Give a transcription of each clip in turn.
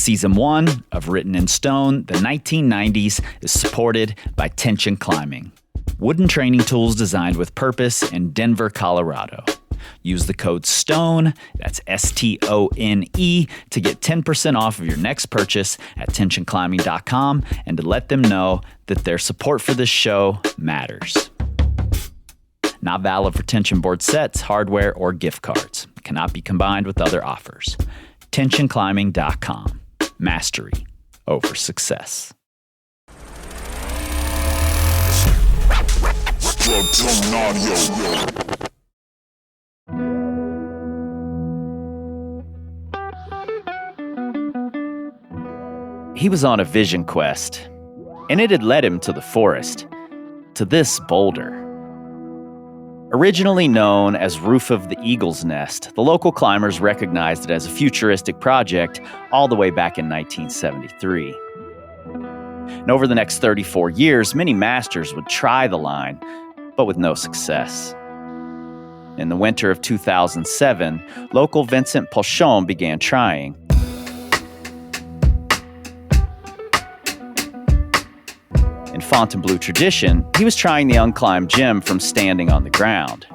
Season 1 of Written in Stone, the 1990s, is supported by Tension Climbing, wooden training tools designed with purpose in Denver, Colorado. Use the code STONE, that's STONE, to get 10% off of your next purchase at tensionclimbing.com and to let them know that their support for this show matters. Not valid for tension board sets, hardware, or gift cards. Cannot be combined with other offers. Tensionclimbing.com. Mastery over success. He was on a vision quest, and it had led him to the forest, to this boulder. Originally known as Roof of the Eagle's Nest, the local climbers recognized it as a futuristic project all the way back in 1973. And over the next 34 years, many masters would try the line, but with no success. In the winter of 2007, local Vincent Pochon began trying. In Fontainebleau tradition, he was trying the unclimbed gem from standing on the ground.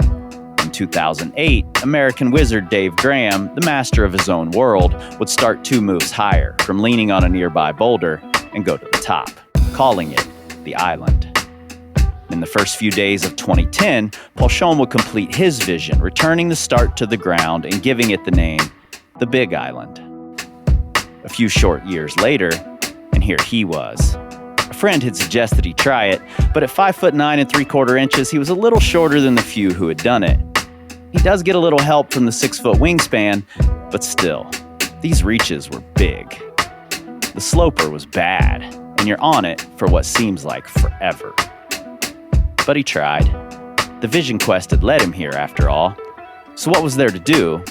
In 2008, American wizard Dave Graham, the master of his own world, would start 2 moves higher, from leaning on a nearby boulder, and go to the top, calling it the island. In the first few days of 2010, Pochon would complete his vision, returning the start to the ground and giving it the name, the Big Island. A few short years later, and here he was. A friend had suggested he try it, but at 5'9" and 3/4 inches, he was a little shorter than the few who had done it. He does get a little help from the 6-foot wingspan, but still, these reaches were big. The sloper was bad, and you're on it for what seems like forever. But he tried. The vision quest had led him here, after all. So what was there to do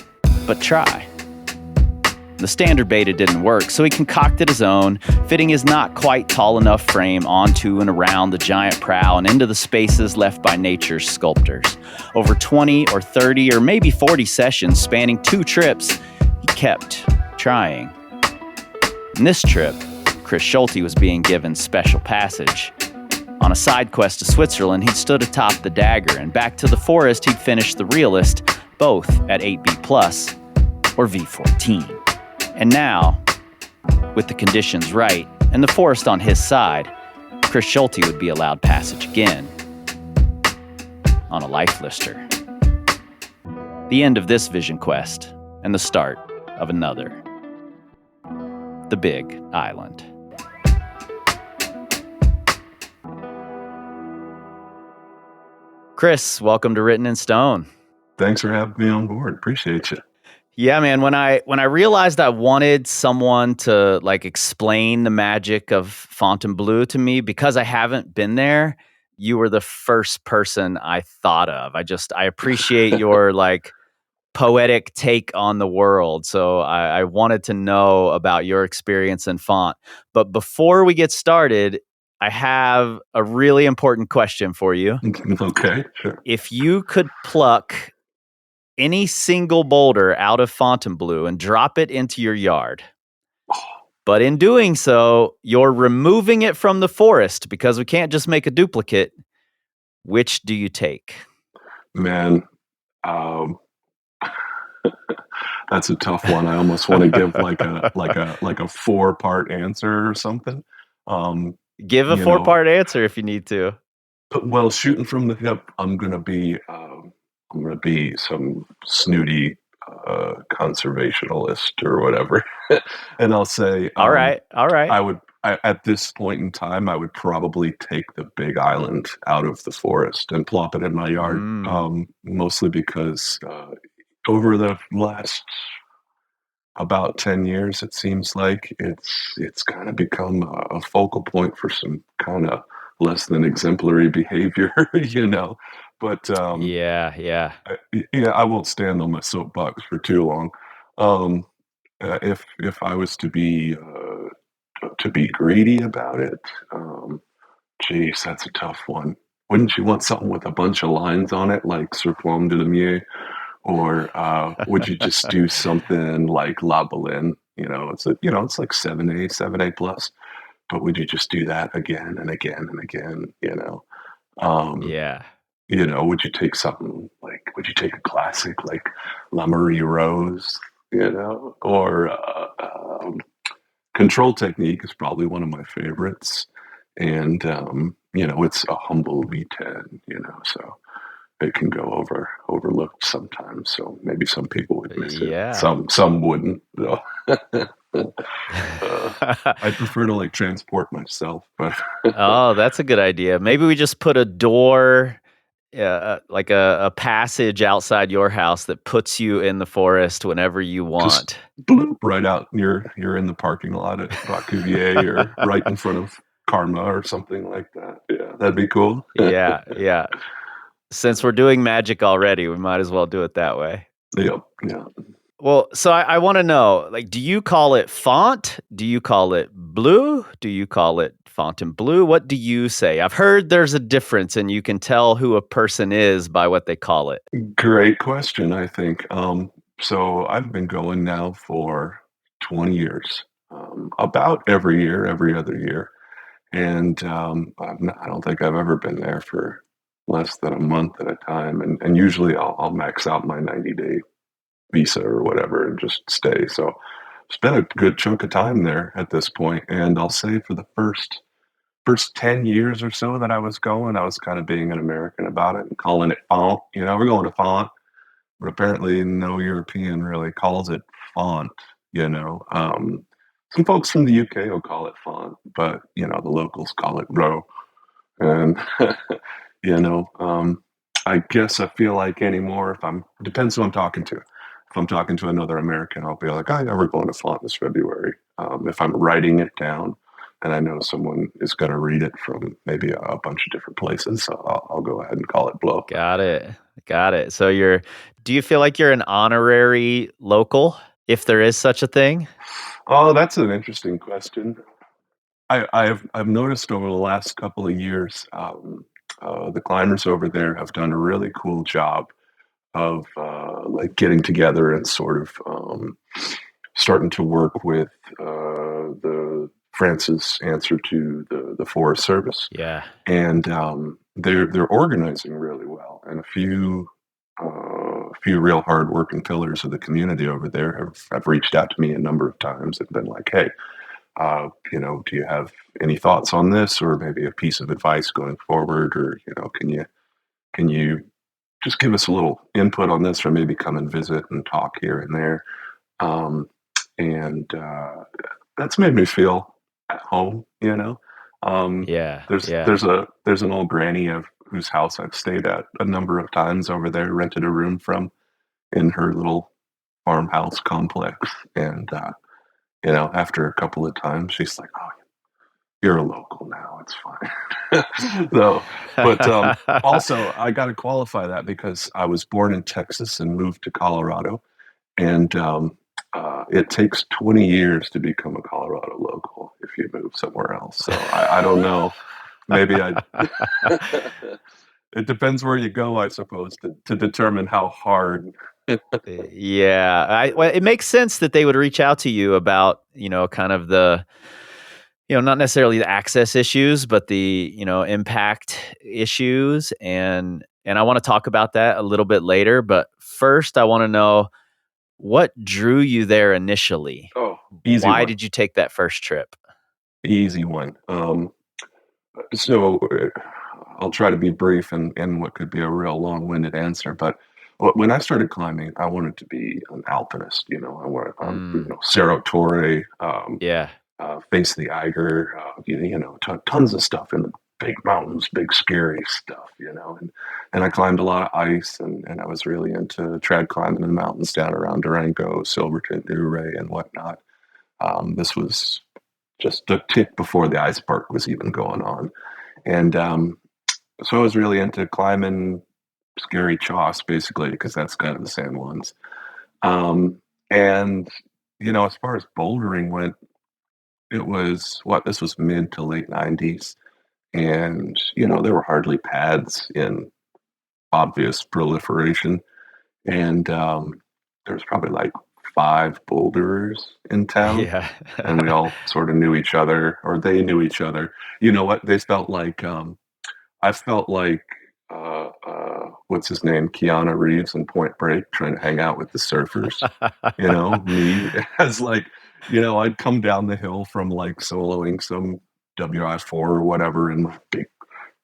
but try? The standard beta didn't work, so he concocted his own, fitting his not quite tall enough frame onto and around the giant prow and into the spaces left by nature's sculptors. Over 20 or 30 or maybe 40 sessions spanning 2 trips, he kept trying. In this trip, Kris Schulte was being given special passage. On a side quest to Switzerland, he'd stood atop the Dagger, and back to the forest, he'd finished the Realist, both at 8B+, or V14. And now, with the conditions right, and the forest on his side, Kris Schulte would be allowed passage again, on a Lifelister. The end of this vision quest, and the start of another. The Big Island. Kris, welcome to Written in Stone. Thanks for having me on board. Appreciate you. Yeah, man. When I realized I wanted someone to explain the magic of Fontainebleau to me, because I haven't been there, you were the first person I thought of. I appreciate your poetic take on the world. So I wanted to know about your experience in Font. But before we get started, I have a really important question for you. Okay, sure. If you could pluck any single boulder out of Fontainebleau and drop it into your yard, but in doing so, you're removing it from the forest because we can't just make a duplicate, which do you take? Man, that's a tough one. I almost want to give like a 4-part answer or something. Give a 4-part answer if you need to. Well, shooting from the hip, I'm gonna be some snooty conservationalist or whatever, and I'll say, all right. At this point in time, I would probably take the Big Island out of the forest and plop it in my yard. Mostly because over the last about 10 years, it seems like it's kind of become a focal point for some kind of less than exemplary behavior, But yeah, I won't stand on my soapbox for too long. If I was to be greedy about it, geez, that's a tough one. Wouldn't you want something with a bunch of lines on it, like Sur Pomme de Lemieux? Or would you just do something like La Baleine? It's like 7A plus. But would you just do that again and again and again? Um, Yeah. would you take something like, would you take a classic like La Marie Rose, or Control Technique is probably one of my favorites. And, it's a humble V10, so it can go overlooked sometimes. So maybe some people would miss it. Yeah. Some wouldn't, though. I prefer to like transport myself, but Oh, that's a good idea. Maybe we just put a door, like a passage outside your house that puts you in the forest whenever you just want. bloop right out. You're in the parking lot at Cuvier or right in front of Karma or something like that. Yeah, that'd be cool. Yeah, yeah. Since we're doing magic already, we might as well do it that way. Yep. Yeah. Well, so I want to know, like, do you call it font? Do you call it blue? Do you call it Fontainebleau? What do you say? I've heard there's a difference and you can tell who a person is by what they call it. Great question, I think. So I've been going now for 20 years, about every year, every other year. And I don't think I've ever been there for less than a month at a time. And usually I'll max out my 90-day visa or whatever and just stay. So it's been a good chunk of time there at this point. And I'll say for the first 10 years or so that I was going, I was kind of being an American about it and calling it font. We're going to font, but apparently no European really calls it font. Some folks from the UK will call it font, but the locals call it Bleau. And you know, um, I guess I feel like anymore depends who I'm talking to. If I'm talking to another American, I'll be like, "Oh yeah, we're going to font this February." If I'm writing it down, and I know someone is going to read it from maybe a bunch of different places, so I'll go ahead and call it Bleau. Got it. Got it. So do you feel like you're an honorary local, if there is such a thing? Oh, that's an interesting question. I've noticed over the last couple of years, the climbers over there have done a really cool job of like getting together and sort of starting to work with the France's answer to the Forest Service, Yeah. and they're organizing really well. And a few real hardworking pillars of the community over there have reached out to me a number of times and been like, "Hey, do you have any thoughts on this, or maybe a piece of advice going forward, or can you just give us a little input on this, or maybe come and visit and talk here and there?" Um, and That's made me feel at home. Um, Yeah. there's Yeah. there's an old granny of whose house I've stayed at a number of times over there, rented a room from in her little farmhouse complex, and after a couple of times, she's like, "Oh, you're a local now. It's fine." But also, I got to qualify that because I was born in Texas and moved to Colorado, and it takes 20 years to become a Colorado local if you move somewhere else. So I don't know. Maybe I. It depends where you go, I suppose, to determine how hard. Yeah. Well, it makes sense that they would reach out to you about, kind of not necessarily the access issues, but the, impact issues. And I want to talk about that a little bit later. But first, I want to know what drew you there initially? Oh, easy Why one. did you take that first trip? Easy one. So I'll try to be brief and what could be a real long-winded answer. But when I started climbing, I wanted to be an alpinist. I wanted, Mm, Cerro Torre, yeah. face the Eiger, tons of stuff in the big mountains, big scary stuff. And I climbed a lot of ice, and I was really into trad climbing in the mountains down around Durango, Silverton, Ouray, and whatnot. This was just a tick before the ice park was even going on. And so I was really into climbing scary chalks, basically, because that's kind of the same ones. Um, and, as far as bouldering went, it was this was mid to late 90s. And, there were hardly pads in obvious proliferation. And there was probably like 5 boulderers in town, Yeah. and we all sort of knew each other, or they knew each other. You know what? They felt like I felt like what's his name, Keanu Reeves in Point Break, trying to hang out with the surfers. You know, me as like, I'd come down the hill from like soloing some WI4 or whatever, and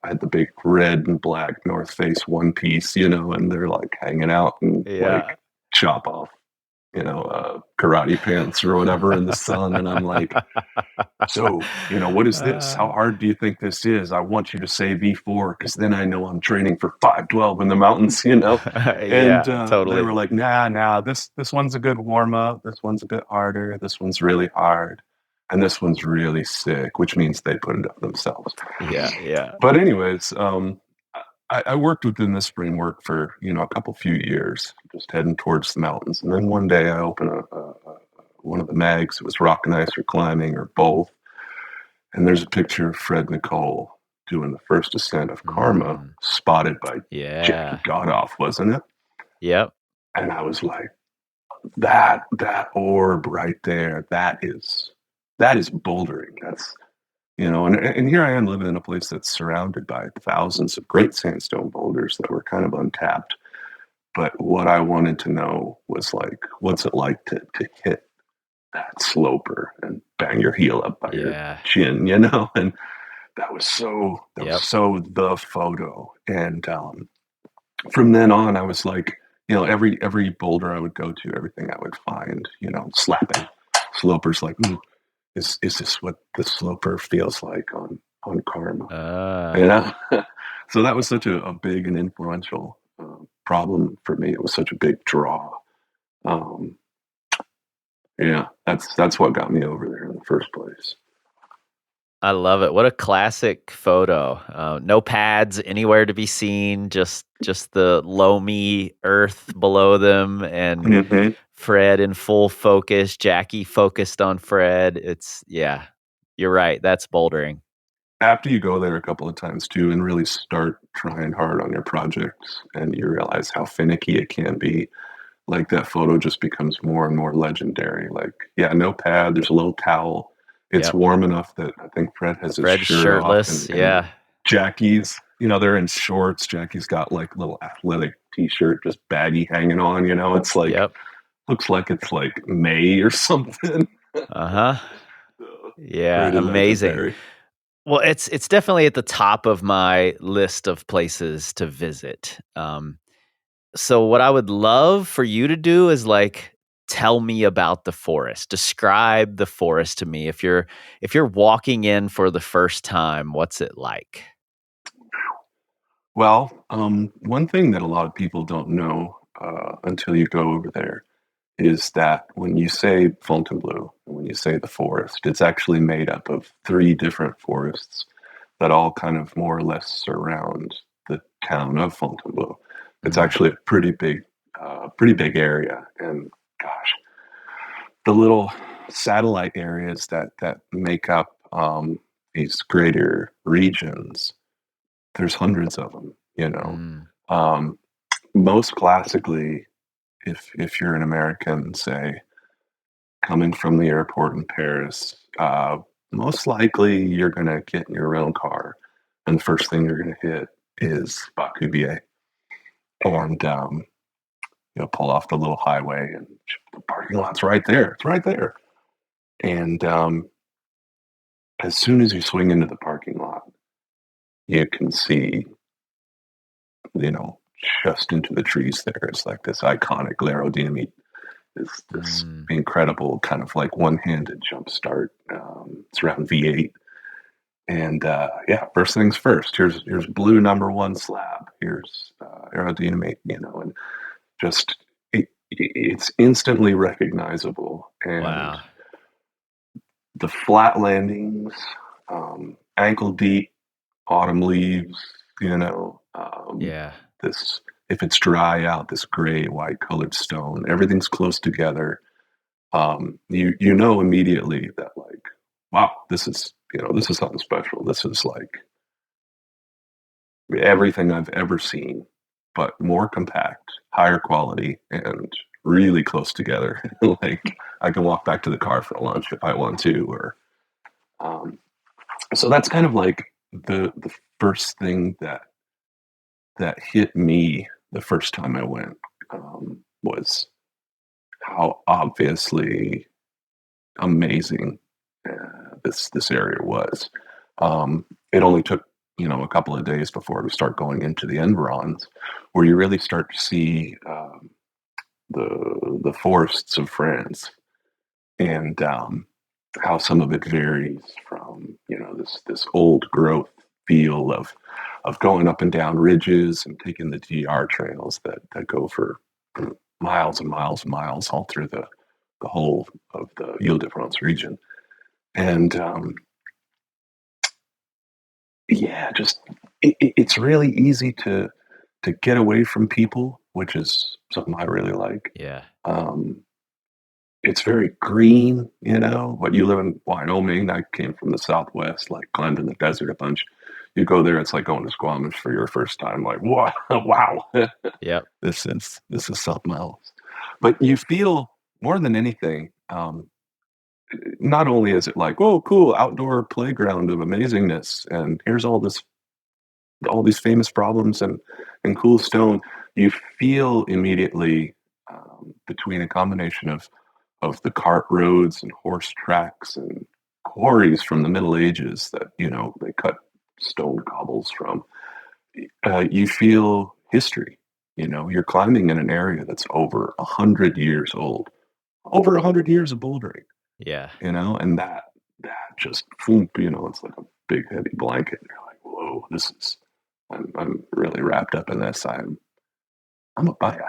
I had the big red and black North Face one piece, and they're like hanging out and Yeah. like chop off, karate pants or whatever in the sun. And I'm like, so, what is this? How Uh, hard do you think this is? I want you to say V4 because then I know I'm training for 512 in the mountains. And yeah, they totally. were like, nah, this one's a good warm up. This one's a bit harder. This one's really hard. And this one's really sick, which means they put it up themselves. Yeah, yeah. But anyways, I worked within this framework for, a few years, just heading towards the mountains. And then one day I opened one of the mags. It was rock and ice or climbing or both. And there's a picture of Fred Nicole doing the first ascent of Karma, spotted by Jackie Yeah. Godoff, wasn't it? Yep. And I was like, that orb right there, that is bouldering. That's and here I am living in a place that's surrounded by thousands of great sandstone boulders that were kind of untapped. But what I wanted to know was like, what's it like to hit that sloper and bang your heel up by your chin, And that was so the photo. And from then on, I was like, every boulder I would go to, everything I would find, slapping slopers like, is this what the sloper feels like on Karma? So that was such a big and influential problem for me. It was such a big draw. Yeah, that's what got me over there in the first place. I love it. What a classic photo. No pads anywhere to be seen. Just the loamy earth below them, and Fred in full focus. Jackie focused on Fred. You're right. That's bouldering. After you go there a couple of times too, and really start trying hard on your projects, and you realize how finicky it can be, like that photo just becomes more and more legendary. Like, yeah, no pad. There's a little towel. It's warm enough that I think Fred has his shirt shirtless. off, and Jackie's, they're in shorts. Jackie's got like a little athletic t-shirt, just baggy hanging on. It's like looks like it's like May or something. Yeah, Pretty amazing. legendary. Well, it's definitely at the top of my list of places to visit. So what I would love for you to do is like tell me about the forest. Describe the forest to me. If you're walking in for the first time, what's it like? Well, one thing that a lot of people don't know until you go over there is that when you say Fontainebleau, when you say the forest, it's actually made up of 3 different forests that all kind of more or less surround the town of Fontainebleau. It's actually a pretty big area, and gosh, the little satellite areas that make up these greater regions. There's hundreds of them. Most classically, if you're an American, say, coming from the airport in Paris, most likely you're going to get in your own car, and the first thing you're going to hit is Bacuvier, and pull off the little highway, and the parking lot's right there. It's right there, and as soon as you swing into the parking lot, you can see, just into the trees there is like this iconic L'aerodynamite, this incredible kind of like one-handed jump start. It's around V8. And first things first, here's blue #1 slab. Here's Aerodynamite, and just it's instantly recognizable. And the flat landings, ankle deep, autumn leaves, this, if it's dry out, this gray, white colored stone, everything's close together. You know immediately that like, wow, this is something special. This is like everything I've ever seen, but more compact, higher quality, and really close together. Like I can walk back to the car for lunch if I want to, or um, so that's kind of like the first thing that hit me the first time I went, was how obviously amazing this area was. It only took a couple of days before we start going into the environs, where you really start to see the forests of France, and how some of it varies from this old growth feel of going up and down ridges and taking the GR trails that go for miles and miles and miles all through the whole of the Ile-de-France region. And yeah, just it's really easy to get away from people, which is something I really like. Yeah. Um, it's very green, but you live in Wyoming. I came from the Southwest, like climbed in the desert a bunch. You go there, it's like going to Squamish for your first time. Like, what? Wow, Yep. this is something else. But you feel more than anything. Not only is it like, oh, cool, outdoor playground of amazingness, and here's all these famous problems and cool stone, you feel immediately, between a combination of the cart roads and horse tracks and quarries from the Middle Ages that they cut stone cobbles from. You feel history. You're climbing in an area that's over 100 years old, over 100 years of bouldering. Yeah. And that just boom, it's like a big heavy blanket. And you're like, whoa, I'm really wrapped up in this. I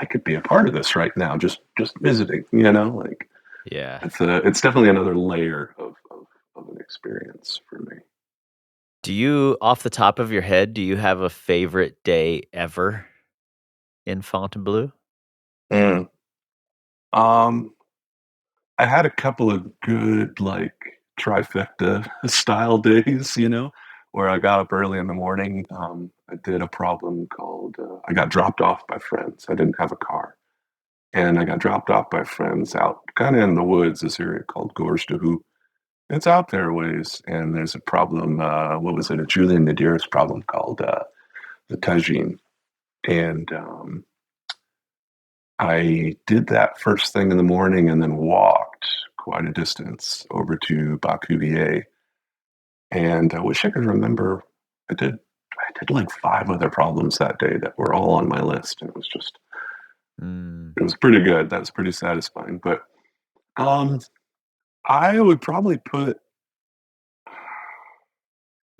could be a part of this right now, just visiting. Like Yeah. it's definitely another layer of an experience for me. Do you, off the top of your head, do you have a favorite day ever in Fontainebleau? Mm. Um, I had a couple of good like trifecta style days, where I got up early in the morning. I did a problem called I got dropped off by friends. I didn't have a car, and I got dropped off by friends out kind of in the woods. This area called Gorge de Houx. It's out there a ways, and there's a problem. What was it? A Julian Nadir's problem called the tagine, and I did that first thing in the morning, and then walked quite a distance over to Bacuvier. And I wish I could remember. I did. I did like five other problems that day that were all on my list, and Mm. it was pretty good. That was pretty satisfying. But um, I would probably put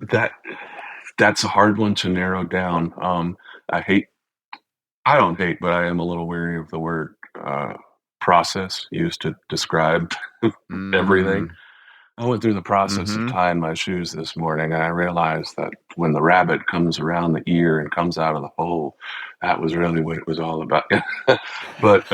that. That's a hard one to narrow down. I hate. I don't hate, but I am a little weary of the word process used to describe everything. Mm. I went through the process of Mhm. tying my shoes this morning, and I realized that when the rabbit comes around the ear and comes out of the hole, that was really what it was all about. But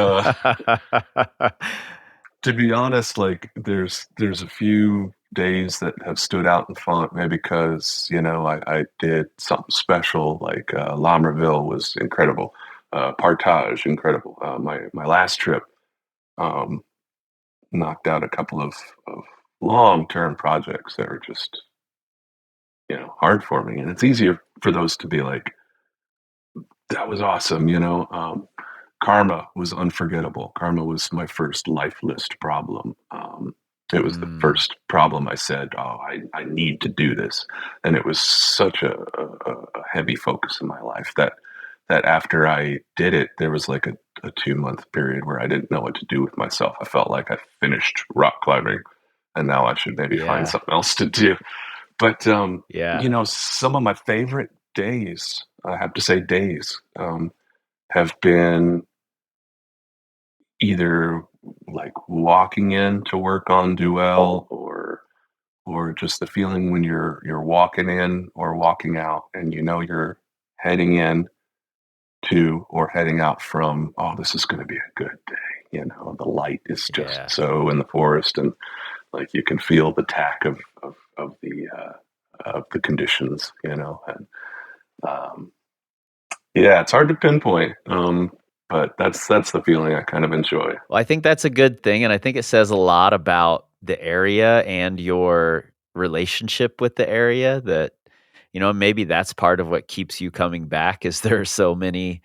to be honest, like there's a few days that have stood out in font, maybe because I did something special. Like Lamberville was incredible, Partage incredible. My last trip. Um, Knocked out a couple of long-term projects that are just hard for me, and it's easier for those to be like, that was awesome. Karma was unforgettable. Karma was my first Lifelist problem. It was the Mm. first problem I said, oh, I need to do this, and it was such a heavy focus in my life that after I did it, there was like a 2 month period where I didn't know what to do with myself. I felt like I finished rock climbing, and now I should maybe find Yeah. something else to do. But Yeah. some of my favorite days, I have to say days, have been either like walking in to work on Duel, or just the feeling when you're walking in or walking out, and you're heading in to or heading out from, oh, this is going to be a good day. The light is just Yeah. so in the forest, and like you can feel the tack of the conditions, and yeah, it's hard to pinpoint. but that's the feeling I kind of enjoy. Well, I think that's a good thing, and I think it says a lot about the area and your relationship with the area that, maybe that's part of what keeps you coming back is there are so many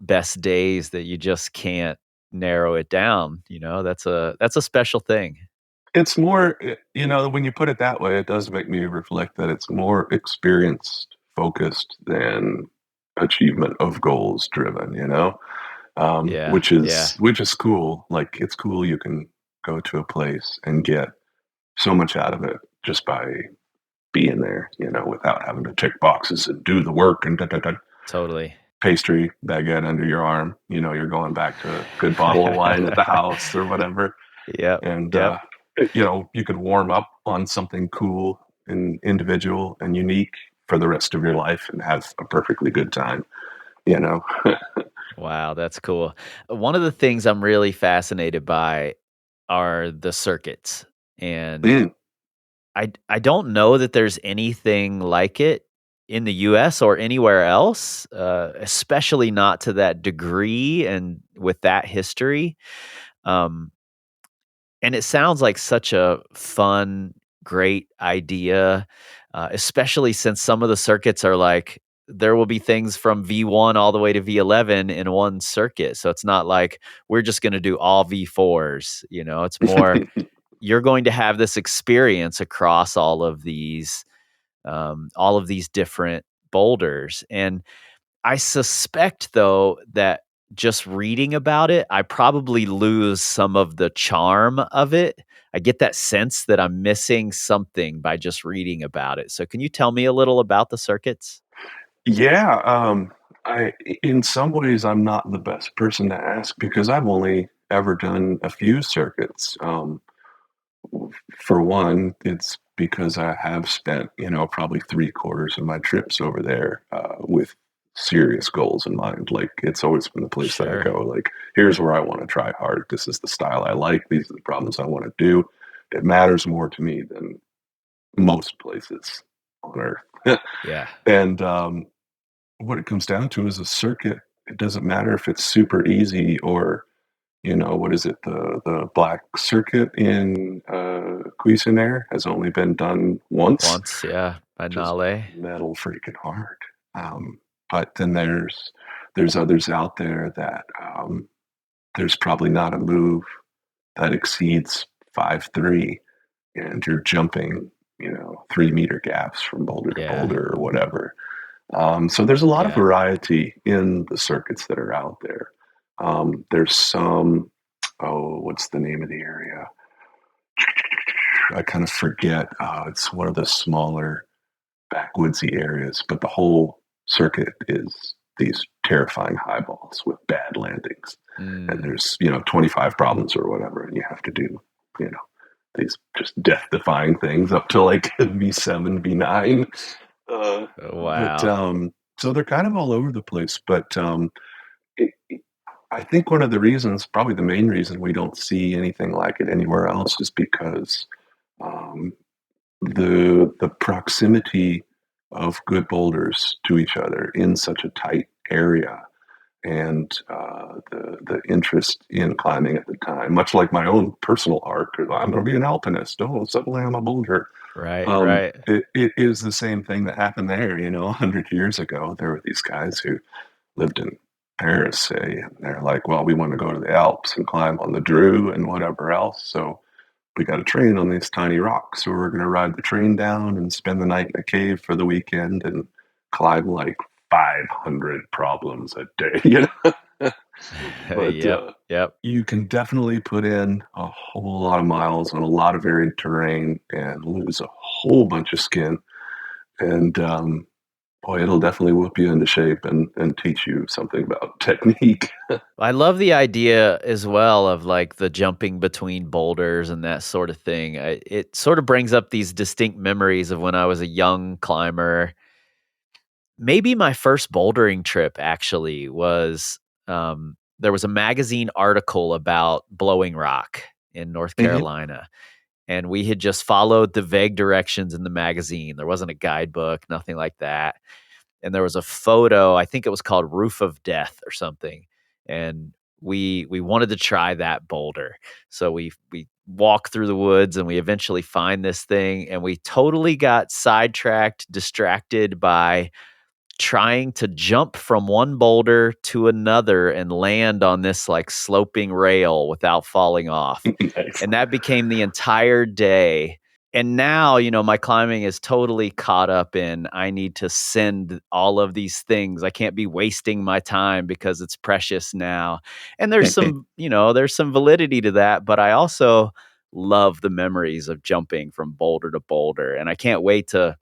best days that you just can't narrow it down, that's a special thing. It's more, when you put it that way, it does make me reflect that it's more experienced focused than achievement of goals driven, Yeah, which yeah, is cool. Like it's cool you can go to a place and get so much out of it just by being there, without having to check boxes and do the work and da, da, da. totally. Pastry baguette under your arm. You're going back to a good bottle of wine at the house or whatever. Yep, And, yep. you could warm up on something cool and individual and unique for the rest of your life and have a perfectly good time, you know? Wow, that's cool. One of the things I'm really fascinated by are the circuits, and Mm, I don't know that there's anything like it in the US or anywhere else, especially not to that degree and with that history. Um, and it sounds like such a fun, great idea, especially since some of the circuits are like there will be things from V1 all the way to V11 in one circuit. So it's not like we're just going to do all V4s. It's more you're going to have this experience across all of these different boulders. And I suspect though that just reading about it, I probably lose some of the charm of it. I get that sense that I'm missing something by just reading about it. So can you tell me a little about the circuits? yeah, I in some ways, I'm not the best person to ask because I've only ever done a few circuits. For one, it's because I have spent, probably 3/4 of my trips over there, with serious goals in mind. Like, it's always been the place that I Sure. go, like, "Here's where I wanna try hard. This is the style I like. These are the problems I wanna do." It matters more to me than most places on Earth. Yeah. And, what it comes down to is a circuit. It doesn't matter if it's super easy or what is it? The Black Circuit in, Cuisenaire has only been done once, Once, yeah, by which is Nale. metal freaking hard. But then there's others out there that, there's probably not a move that exceeds 5-3, and you're jumping, 3-meter gaps from boulder to Yeah. boulder or whatever. So there's a lot of Yeah. variety in the circuits that are out there. There's some, oh, what's the name of the area? I kind of forget. It's one of the smaller backwoodsy areas, but the whole circuit is these terrifying highballs with bad landings. And Mm. there's, 25 problems or whatever, and you have to do, you know, these just death defying things up to like V7, V9. But Wow. so they're kind of all over the place. But I think one of the reasons, probably the main reason we don't see anything like it anywhere else is because um, the proximity of good boulders to each other in such a tight area and the interest in climbing at the time, much like my own personal arc, 'cause I'm going to be an alpinist. Oh, suddenly I'm a boulder. Right, right. It is the same thing that happened there. 100 years ago, there were these guys who lived in Paris, say, and they're like, well, we want to go to the Alps and climb on the Drew and whatever else. So we got a train on these tiny rocks. So we're going to ride the train down and spend the night in a cave for the weekend and climb like 500 problems a day, But Yep, yep. you can definitely put in a whole lot of miles on a lot of varied terrain and lose a whole bunch of skin. And boy, it'll definitely whip you into shape and teach you something about technique. I love the idea as well of like the jumping between boulders and that sort of thing. It sort of brings up these distinct memories of when I was a young climber. Maybe my first bouldering trip actually was there was a magazine article about blowing rock in North Mhm. Carolina. And we had just followed the vague directions in the magazine. There wasn't a guidebook, nothing like that. And there was a photo, I think it was called Roof of Death or something. and we wanted to try that boulder. So we walk through the woods and we eventually find this thing, and we totally got sidetracked, distracted by trying to jump from one boulder to another and land on this like sloping rail without falling off. Nice. And that became the entire day. And now, my climbing is totally caught up in I need to send all of these things. I can't be wasting my time because it's precious now. And there's some validity to that, but I also love the memories of jumping from boulder to boulder. And I can't wait to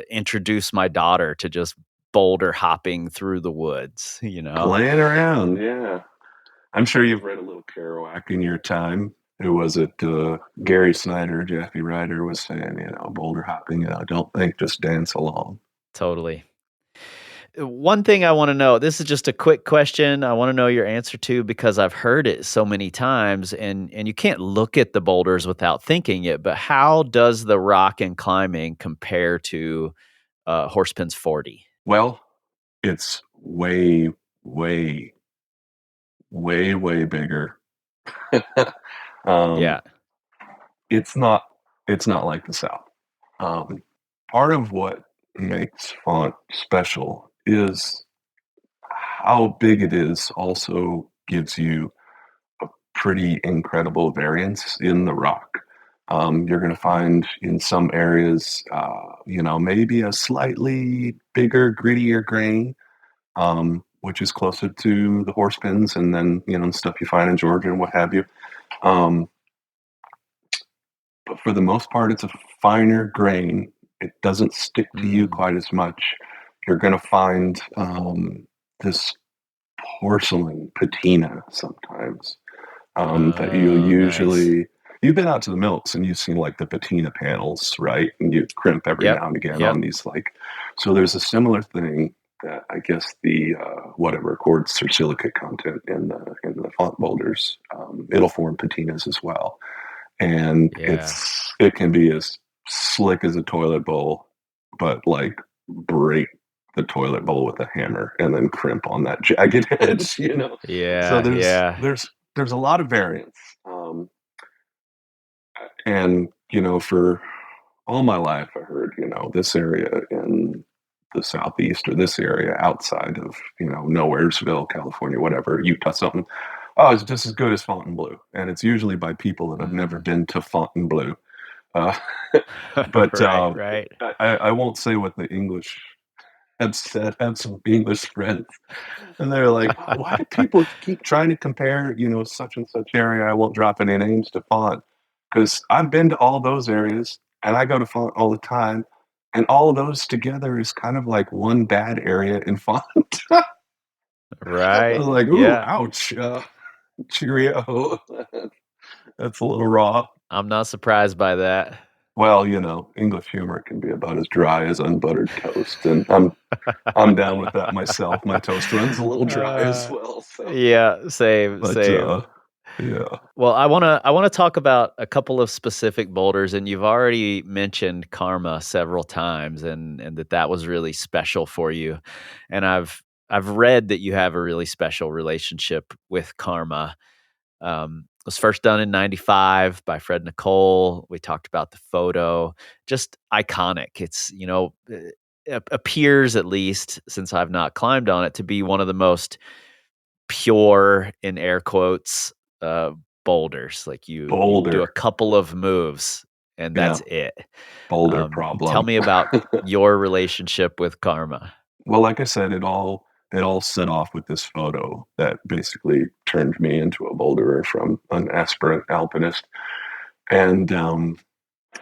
introduce my daughter to just boulder hopping through the woods, Playing around, yeah. I'm sure you've read a little Kerouac in your time. Who was it? Gary Snyder, Jeffy Ryder was saying, boulder hopping, don't think, just dance along. Totally. One thing I want to know, this is just a quick question. I want to know your answer to because I've heard it so many times and you can't look at the boulders without thinking it, but how does the rock and climbing compare to Horsepins 40? Well, it's way, way, way, way bigger. um, Yeah. it's not like the South. Um, Part of what makes Font special is how big it is also gives you a pretty incredible variance in the rock. You're going to find in some areas, maybe a slightly bigger, grittier grain, which is closer to the horse pins and then, stuff you find in Georgia and what have you. But for the most part, it's a finer grain. It doesn't stick to you quite as much. You're going to find this porcelain patina sometimes that you'll Nice. usually. You've been out to the mills and you've seen like the patina panels, right? And you crimp every Yep. now and again Yep. on these So there's a similar thing that I guess the whatever quartz or silicate content in the font boulders, it'll form patinas as well, and Yeah. it can be as slick as a toilet bowl, but like break the toilet bowl with a hammer and then crimp on that jagged edge. So Yeah. there's Yeah. there's there's a lot of variance, and for all my life I heard this area in the southeast or this area outside of Nowheresville, California, whatever, Utah, something. Oh, it's just as good as Fontainebleau, and it's usually by people that have never been to Fontainebleau. Uh, but Right. Right. I won't say what the English have said. I have some English friends, and they're like, "Why do people keep trying to compare, such and such area?" I won't drop any names to Font, because I've been to all those areas, and I go to Font all the time, and all of those together is kind of like one bad area in Font. I Right. was like, "Ooh, Yeah. ouch, cheerio." That's a little raw. I'm not surprised by that. Well, English humor can be about as dry as unbuttered toast, and I'm down with that myself. My toast runs a little dry as Uh, well, so. yeah, same, But same. yeah, Well, I wanna talk about a couple of specific boulders, and you've already mentioned Karma several times, and that was really special for you. And I've read that you have a really special relationship with Karma. It was first done in '95 by Fred Nicole. We talked about the photo, just iconic. It's appears, at least since I've not climbed on it, to be one of the most pure, in air quotes, uh, boulders. Like you do a boulder, couple of moves and yeah, that's it. boulder Tell problem. me about your relationship with Karma. Well, like I said, it all set off with this photo that basically turned me into a boulderer from an aspirant alpinist, and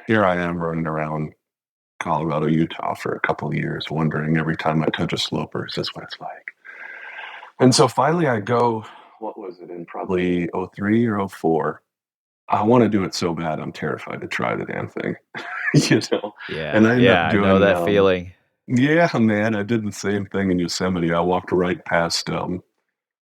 here I am running around Colorado, Utah for a couple of years, wondering every time I touch a sloper, is this what it's like? And so finally I go, what was it, in probably '03 or '04? I want to do it so bad, I'm terrified to try the damn thing, you know? Yeah, And I end yeah, up I know doing, that feeling. yeah, man, I did the same thing in Yosemite. I walked right past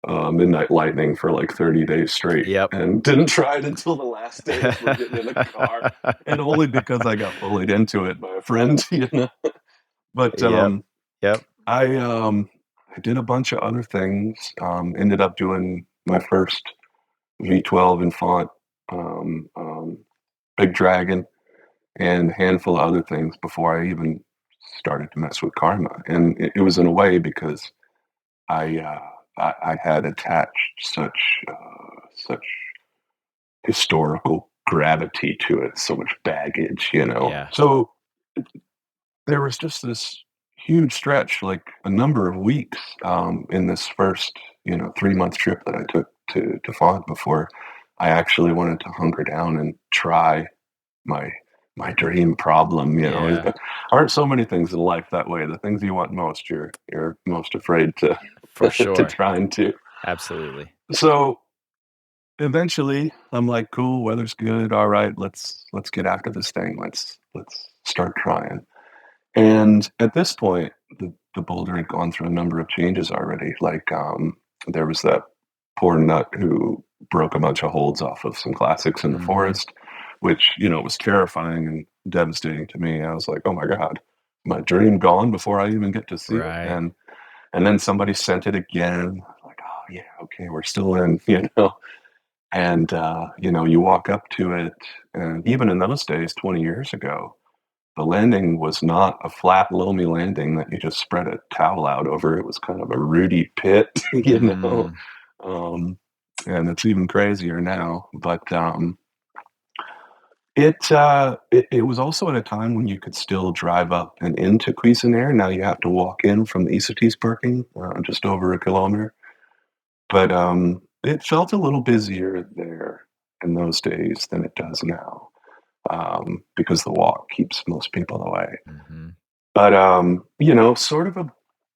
Midnight Lightning for like 30 days straight Yep. and didn't try it until the last day as we're getting in the car. And only because I got bullied into it by a friend, you know? But Yep. Yep. I I did a bunch of other things. Ended up doing my first V12 in font, um, um, Big Dragon, and a handful of other things before I even started to mess with Karma. And it was in a way because I I had attached such historical gravity to it, so much baggage, you know. Yeah. So there was just this huge stretch, like a number of weeks, in this first, 3-month trip that I took to Font before I actually wanted to hunker down and try my my dream problem. Yeah. There aren't so many things in life that way. The things you want most, you're most afraid to For to sure. try and do. Absolutely. So eventually, I'm like, cool, weather's good. All right, let's get after this thing. Let's start trying. And at this point, the boulder had gone through a number of changes already. Like, there was that poor nut who broke a bunch of holds off of some classics in the Mhm. forest, which, was terrifying and devastating to me. I was like, oh my God, my dream gone before I even get to see it. Right. And then somebody sent it again. Like, oh yeah, okay, we're still in, And you walk up to it, and even in those days, 20 years ago, the landing was not a flat, loamy landing that you just spread a towel out over. It was kind of a rooty pit, Mm. Um, and it's even crazier now. But it was also at a time when you could still drive up and into Cuisenaire. Now you have to walk in from the Isotis parking, just over a kilometer. But it felt a little busier there in those days than it does now, because the walk keeps most people away. Mhm. But, sort of a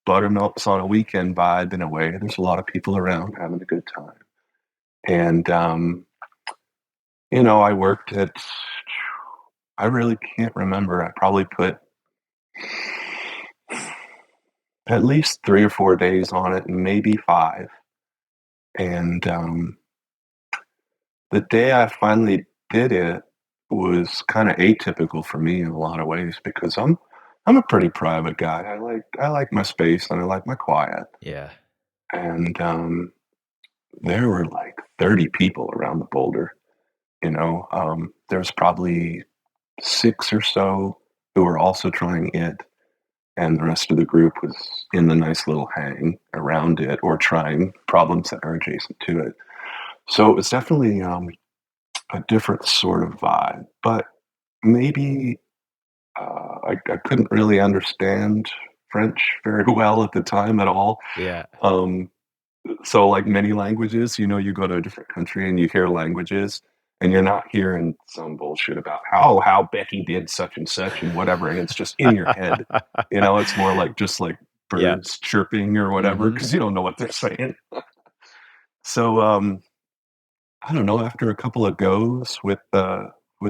buttermilks on a weekend vibe in a way. There's a lot of people around having a good time. And, I worked at, I really can't remember. I probably put at least 3 or 4 days on it, maybe 5. And the day I finally did it was kind of atypical for me in a lot of ways because I'm a pretty private guy. I like my space and I like my quiet. Yeah. And there were like 30 people around the boulder. There's probably 6 or so who were also trying it, and the rest of the group was in the nice little hang around it or trying problems that are adjacent to it. So it was definitely a different sort of vibe, but maybe I couldn't really understand French very well at the time at all. Yeah. Um, so, like many languages, you go to a different country and you hear languages, and you're not hearing some bullshit about how Becky did such and whatever, and it's just in your head. It's more like just like Yep. birds chirping or whatever Mhm. because you don't know what they're saying. So, I don't know. After a couple of goes with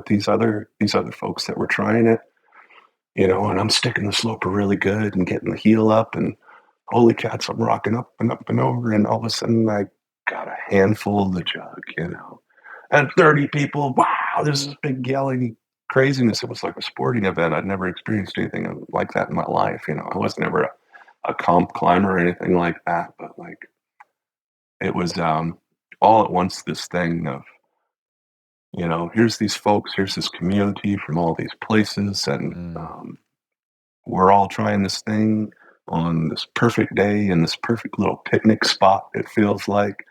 these other folks that were trying it, and I'm sticking the sloper really good and getting the heel up, and holy cats, I'm rocking up and up and over, and all of a sudden I got a handful of the jug. And 30 people, wow, there's this big yelling craziness. It was like a sporting event. I'd never experienced anything like that in my life. I was never a comp climber or anything like that, but like it was all at once this thing of, here's these folks, here's this community from all these places, and Mm. we're all trying this thing on this perfect day in this perfect little picnic spot, it feels like.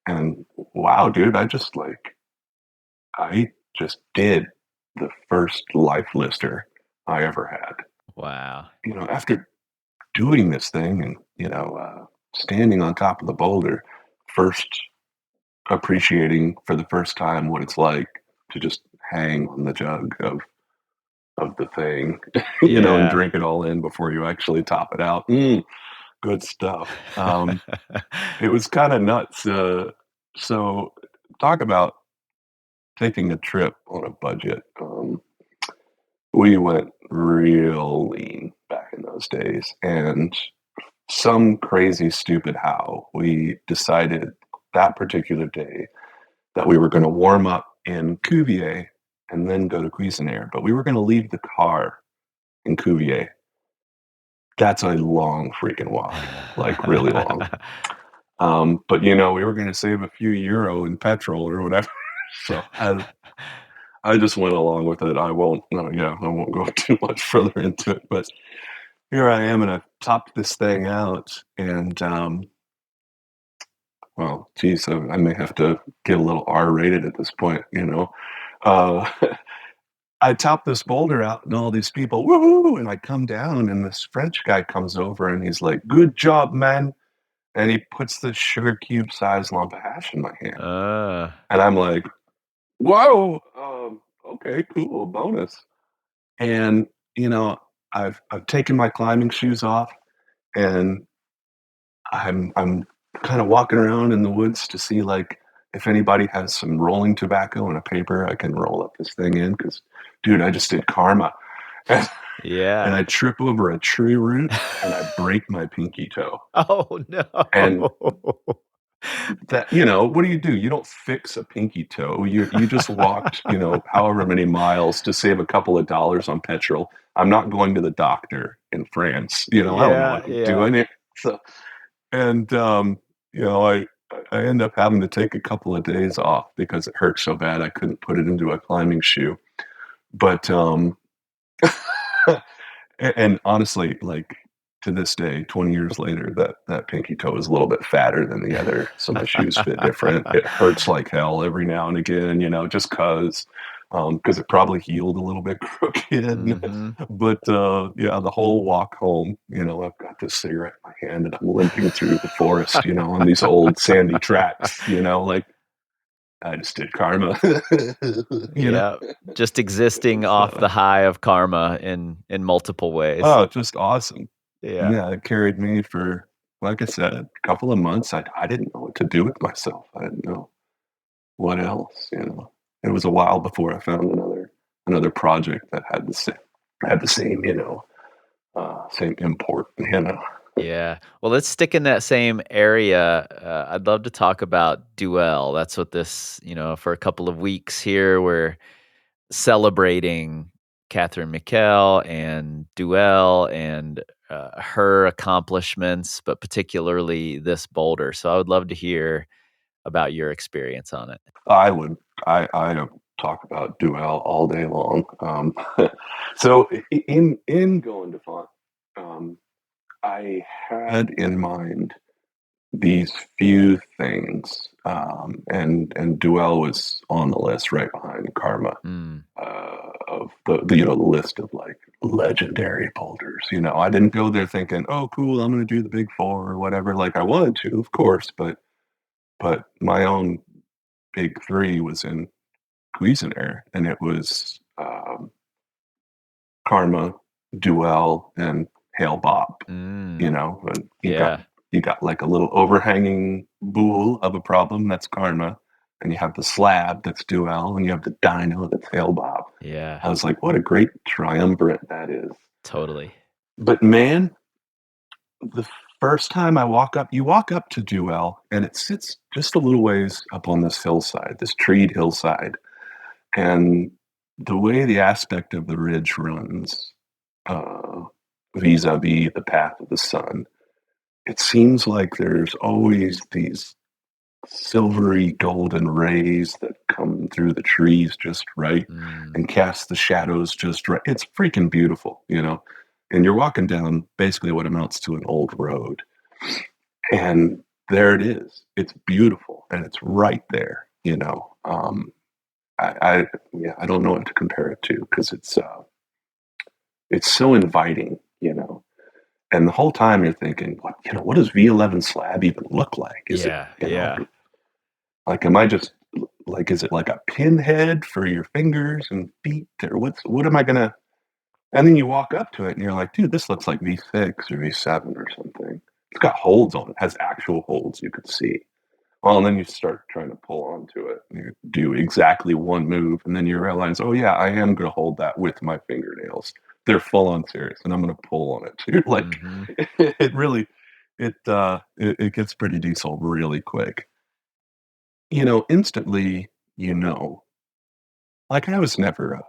And wow, dude, I just did the first life lister I ever had. Wow. After doing this thing and, standing on top of the boulder, first appreciating for the first time what it's like to just hang on the jug of the thing, and Yeah. drink it all in before you actually top it out. Good stuff. It was kind of nuts. So talk about taking a trip on a budget. We went real lean back in those days, and some crazy, stupid how we decided that particular day that we were going to warm up in Cuvier and then go to Cuisenaire, but we were going to leave the car in Cuvier That's a long freaking walk, like really long. But we were going to save a few euro in petrol or whatever. So I just went along with it. I won't, no, yeah, I won't go too much further into it, but here I am and I've topped this thing out and, well, geez, I may have to get a little R-rated at this point. Uh, I top this boulder out and all these people, woohoo! And I come down and this French guy comes over and he's like, good job, man. And he puts this sugar cube sized lump of hash in my hand. uh, And I'm like, whoa, okay, cool, bonus. And, you know, I've taken my climbing shoes off and I'm kind of walking around in the woods to see like if anybody has some rolling tobacco and a paper I can roll up this thing in because, dude, I just did karma. And yeah. I trip over a tree root and I break my pinky toe. Oh no. And that, what do? You don't fix a pinky toe. You just walked, however many miles to save a couple of dollars on petrol. I'm not going to the doctor in France. I don't know Yeah, what I'm yeah. doing. So, and I end up having to take a couple of days off because it hurt so bad I couldn't put it into a climbing shoe. But and honestly, like to this day, 20 years later, that pinky toe is a little bit fatter than the other, so my shoes fit different. It hurts like hell every now and again, just because it probably healed a little bit crooked. hmm But yeah, the whole walk home, I've got this cigarette in my hand and I'm limping through the forest, on these old sandy tracks, like I just did karma, you know. Yeah. Just existing off the So, high of karma in multiple ways. oh, just awesome. Yeah. Yeah, it carried me for, like I said, a couple of months. I didn't know what to do with myself. I didn't know what else. It was a while before I found another project that had the same import. Yeah. Well, let's stick in that same area. I'd love to talk about Duel. That's what this, for a couple of weeks here, we're celebrating Catherine Miquel and Duel and her accomplishments, but particularly this boulder. So I would love to hear about your experience on it. I would I don't talk about Duel all day long. So in going to font, um, I had in mind these few things, and Duel was on the list right behind Karma, Mm, of the list of like legendary boulders. I didn't go there thinking, oh, cool, I'm going to do the big four or whatever. Like I wanted to, of course, but my own big three was in Cuisinart, and it was Karma, Duel, and Hail Bob. mm, And yeah. you got like a little overhanging boule of a problem that's Karma, and you have the slab that's Duel, and you have the dino that's Hail Bob. Yeah. I was like, what a great triumvirate that is. Totally. But man, the first time you walk up to Duel, and it sits just a little ways up on this hillside, this treed hillside. And the way the aspect of the ridge runs, uh, vis-a-vis the path of the sun, it seems like there's always these silvery golden rays that come through the trees just right Mm, and cast the shadows just right. It's freaking beautiful. And you're walking down basically what amounts to an old road. And there it is. It's beautiful and it's right there. I don't know what to compare it to because it's so inviting. And the whole time you're thinking, what does V11 slab even look like? Is it, yeah. Yeah. like, am I just like, is it like a pinhead for your fingers and feet, or what am I gonna? And then you walk up to it and you're like, dude, this looks like V6 or V7 or something. It's got holds on it. It has actual holds you could see. Well, and then you start trying to pull onto it and you do exactly one move. And then you realize, oh, yeah, I am going to hold that with my fingernails. They're full on serious and I'm going to pull on it too. Like hmm it really, it gets pretty diesel really quick. Instantly, you know, like I was never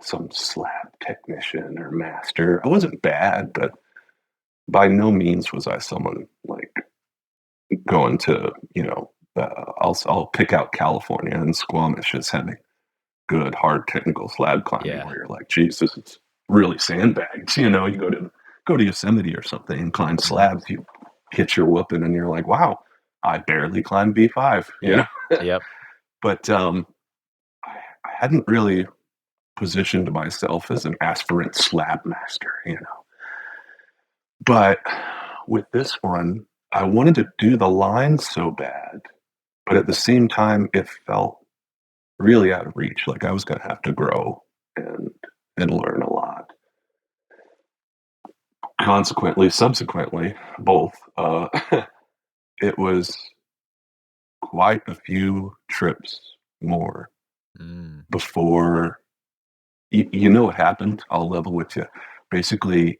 some slab technician or master. I wasn't bad, but by no means was I someone like going to, I'll pick out California and Squamish as having good hard technical slab climbing where you're like, geez, this is really sandbags. You go to Yosemite or something and climb slabs, you hit your whooping and you're like, wow, I barely climbed B5, you know? Yep. But I hadn't really positioned myself as an aspirant slab master, But with this one, I wanted to do the lines so bad, but at the same time, it felt really out of reach. Like I was going to have to grow and learn a lot. Subsequently, both, it was quite a few trips more before, you know what happened? I'll level with you. Basically,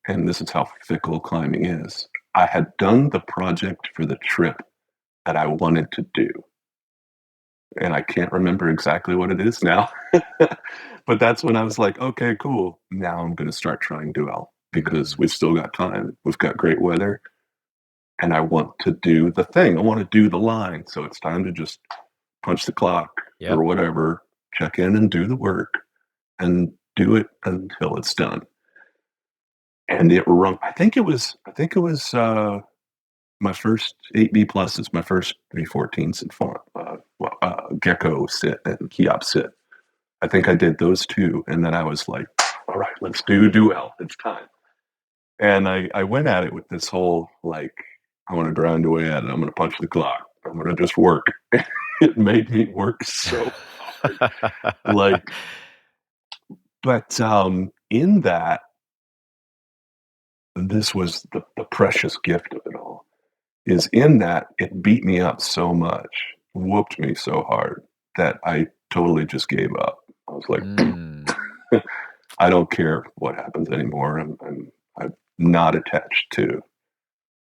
and this is how fickle climbing is, I had done the project for the trip that I wanted to do. And I can't remember exactly what it is now. But that's when I was like, okay, cool. Now I'm going to start trying Duel because we've still got time. We've got great weather. And I want to do the thing. I want to do the line. So it's time to just punch the clock or whatever, check in and do the work and do it until it's done. And it rung. I think it was my first 8B pluses, my first 314s in font, Gecko sit and Keop sit. I think I did those two, and then I was like, all right, let's do Duel. It's time. And I went at it with this whole, like, I want to grind away at it. I'm going to punch the clock. I'm going to just work. It made me work so hard. But in that, this was the precious gift of it all, is in that it beat me up so much, whooped me so hard that I totally just gave up. I was like, I don't care what happens anymore. I'm not attached to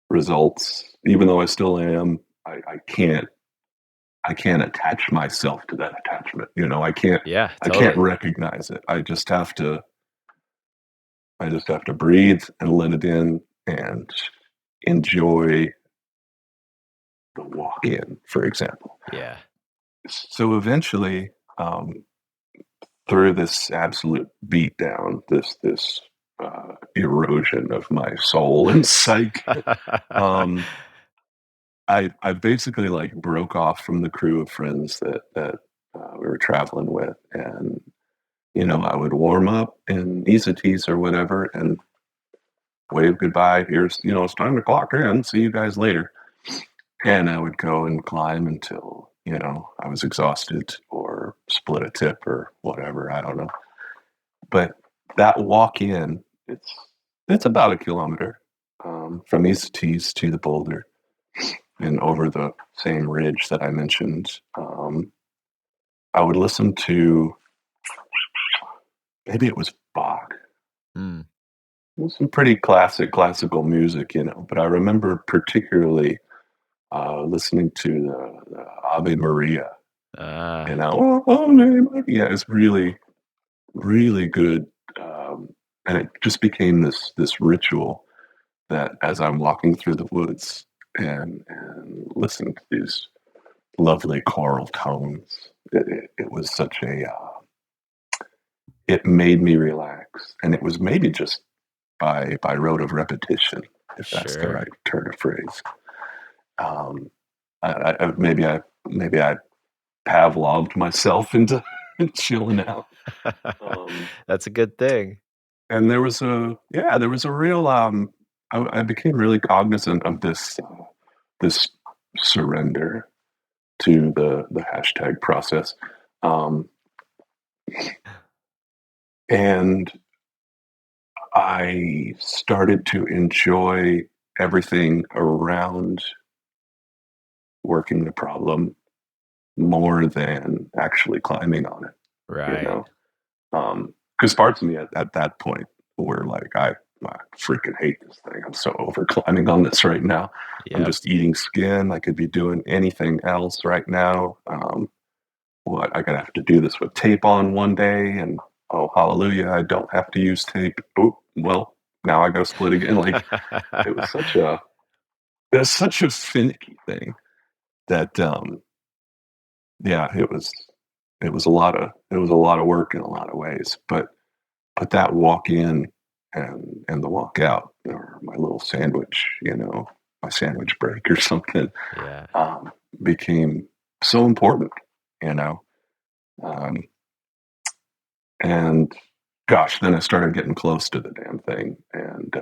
results, even though I still am. I can't attach myself to that attachment. I can't. Yeah, totally. I can't recognize it. I just have to breathe and let it in and enjoy the walk in, for example. Yeah. So eventually, through this absolute beatdown, this erosion of my soul and psyche, I basically like broke off from the crew of friends that we were traveling with, and I would warm up in Isatis or whatever and wave goodbye. Here's it's time to clock in. See you guys later. And I would go and climb until I was exhausted or split a tip or whatever. I don't know. But that walk in, it's about a kilometer from Isatis to the Boulder. And over the same ridge that I mentioned, I would listen to, maybe it was Bach. It was some pretty classical music, but I remember particularly listening to the Ave Maria. Yeah, it's really, really good. And it just became this ritual that as I'm walking through the woods and listening to these lovely choral tones, it was such it made me relax. And it was maybe just by rote of repetition, if that's the right turn of phrase. Maybe I Pavloved myself into chilling out. That's a good thing. And there was a real, I became really cognizant of this surrender to the hashtag process. And I started to enjoy everything around working the problem more than actually climbing on it. Right. Because parts of me at that point were like, I freaking hate this thing. I'm so over climbing on this right now. Yep. I'm just eating skin. I could be doing anything else right now. I gotta have to do this with tape on one day, and oh hallelujah, I don't have to use tape. Oh well, now I got to split again. Like it was such a finicky thing that yeah, it was a lot of work in a lot of ways, but that walk in and the walk out, or my little sandwich, my sandwich break or something, Yeah. um, became so important, you know. Um, and gosh, then I started getting close to the damn thing, and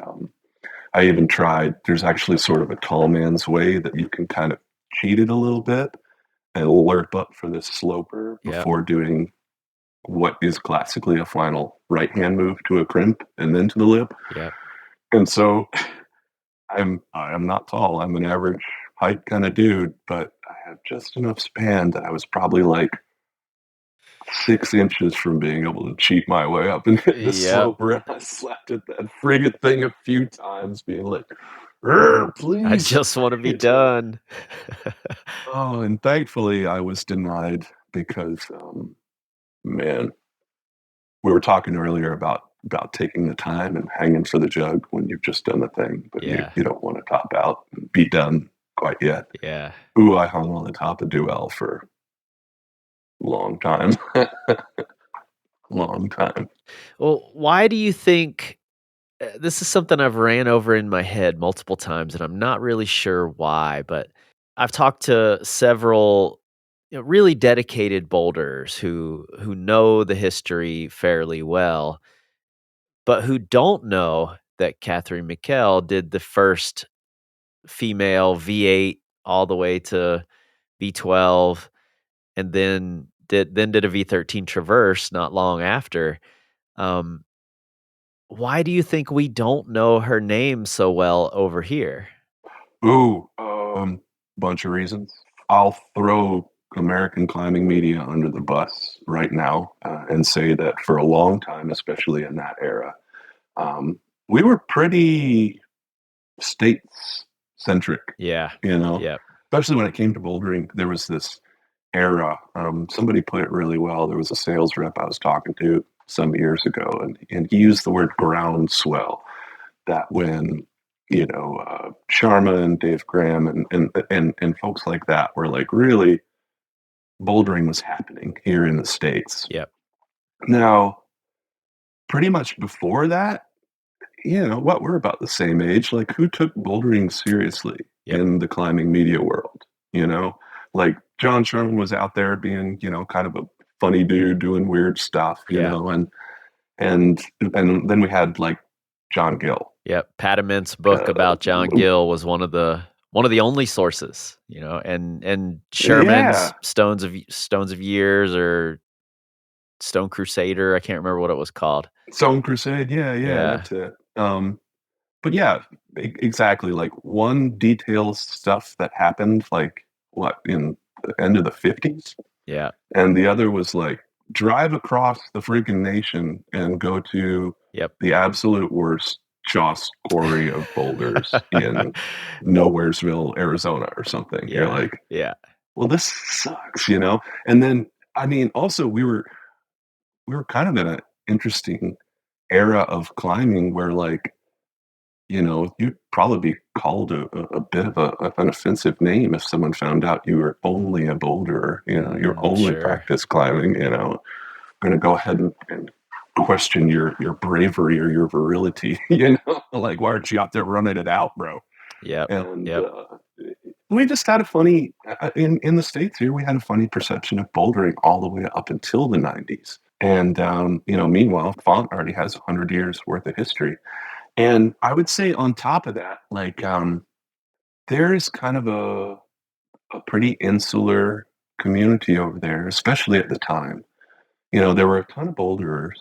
I even tried. There's actually sort of a tall man's way that you can kind of cheat it a little bit and lerp up for this sloper Yep. before doing what is classically a final right hand move to a crimp and then to the lip. Yep. And so I'm not tall. I'm an average height kind of dude, but I had just enough span that I was probably like 6 inches from being able to cheat my way up and hit the Yep. sloper. And I slapped at that friggin' thing a few times, being like, I please. just want to be You know? done. Oh, and thankfully I was denied because, man, we were talking earlier about taking the time and hanging for the jug when you've just done the thing, but Yeah. you don't want to top out and be done quite yet. Yeah. Ooh, I hung on the top of Duel for a long time. Long time. Well, why do you think this is something I've ran over in my head multiple times, and I'm not really sure why, but I've talked to several really dedicated boulders who know the history fairly well, but who don't know that Catherine Miquel did the first female V8 all the way to V12, and then did a V13 Traverse not long after. Um, why do you think we don't know her name so well over here? Ooh, bunch of reasons. I'll throw American climbing media under the bus right now, and say that for a long time, especially in that era, um, we were pretty states centric, Yeah. you know, Yep. especially when it came to bouldering. There was this era. Somebody put it really well. There was a sales rep I was talking to some years ago, and he used the word groundswell. That when Sharma and Dave Graham and folks like that were like really bouldering was happening here in the States. Yep. Now, pretty much before that, what, we're about the same age. Like, who took bouldering seriously Yep. in the climbing media world? You know, like John Sherman was out there being, kind of a funny dude doing weird stuff, Yeah. and then we had like John Gill. Yep. Pat Amen's book Uh, about John Gill was one of the only sources, and yeah, Sherman's Stones of Years or Stone Crusader, I can't remember what it was called. Stone Crusade. Yeah, yeah, Yeah. that's it. But yeah, exactly. Like one details stuff that happened, like what in the end of the 50s, Yeah. and the other was like drive across the freaking nation and go to Yep. the absolute worst Joss quarry of boulders in Nowheresville, Arizona, or something. You're Yeah. like, Yeah. well, this sucks. And then, I mean, also we were kind of in an interesting era of climbing where, like, you'd probably be called a bit of an offensive name if someone found out you were only a boulderer, you're only Sure. practice climbing, going to go ahead and question your bravery or your virility, like, why aren't you out there running it out, bro? Yep. And Yep. we just had a funny, in the States here, we had a funny perception of bouldering all the way up until the 90s. And, meanwhile, Font already has 100 years worth of history. And I would say on top of that, like, there is kind of a pretty insular community over there, especially at the time. There were a ton of boulderers,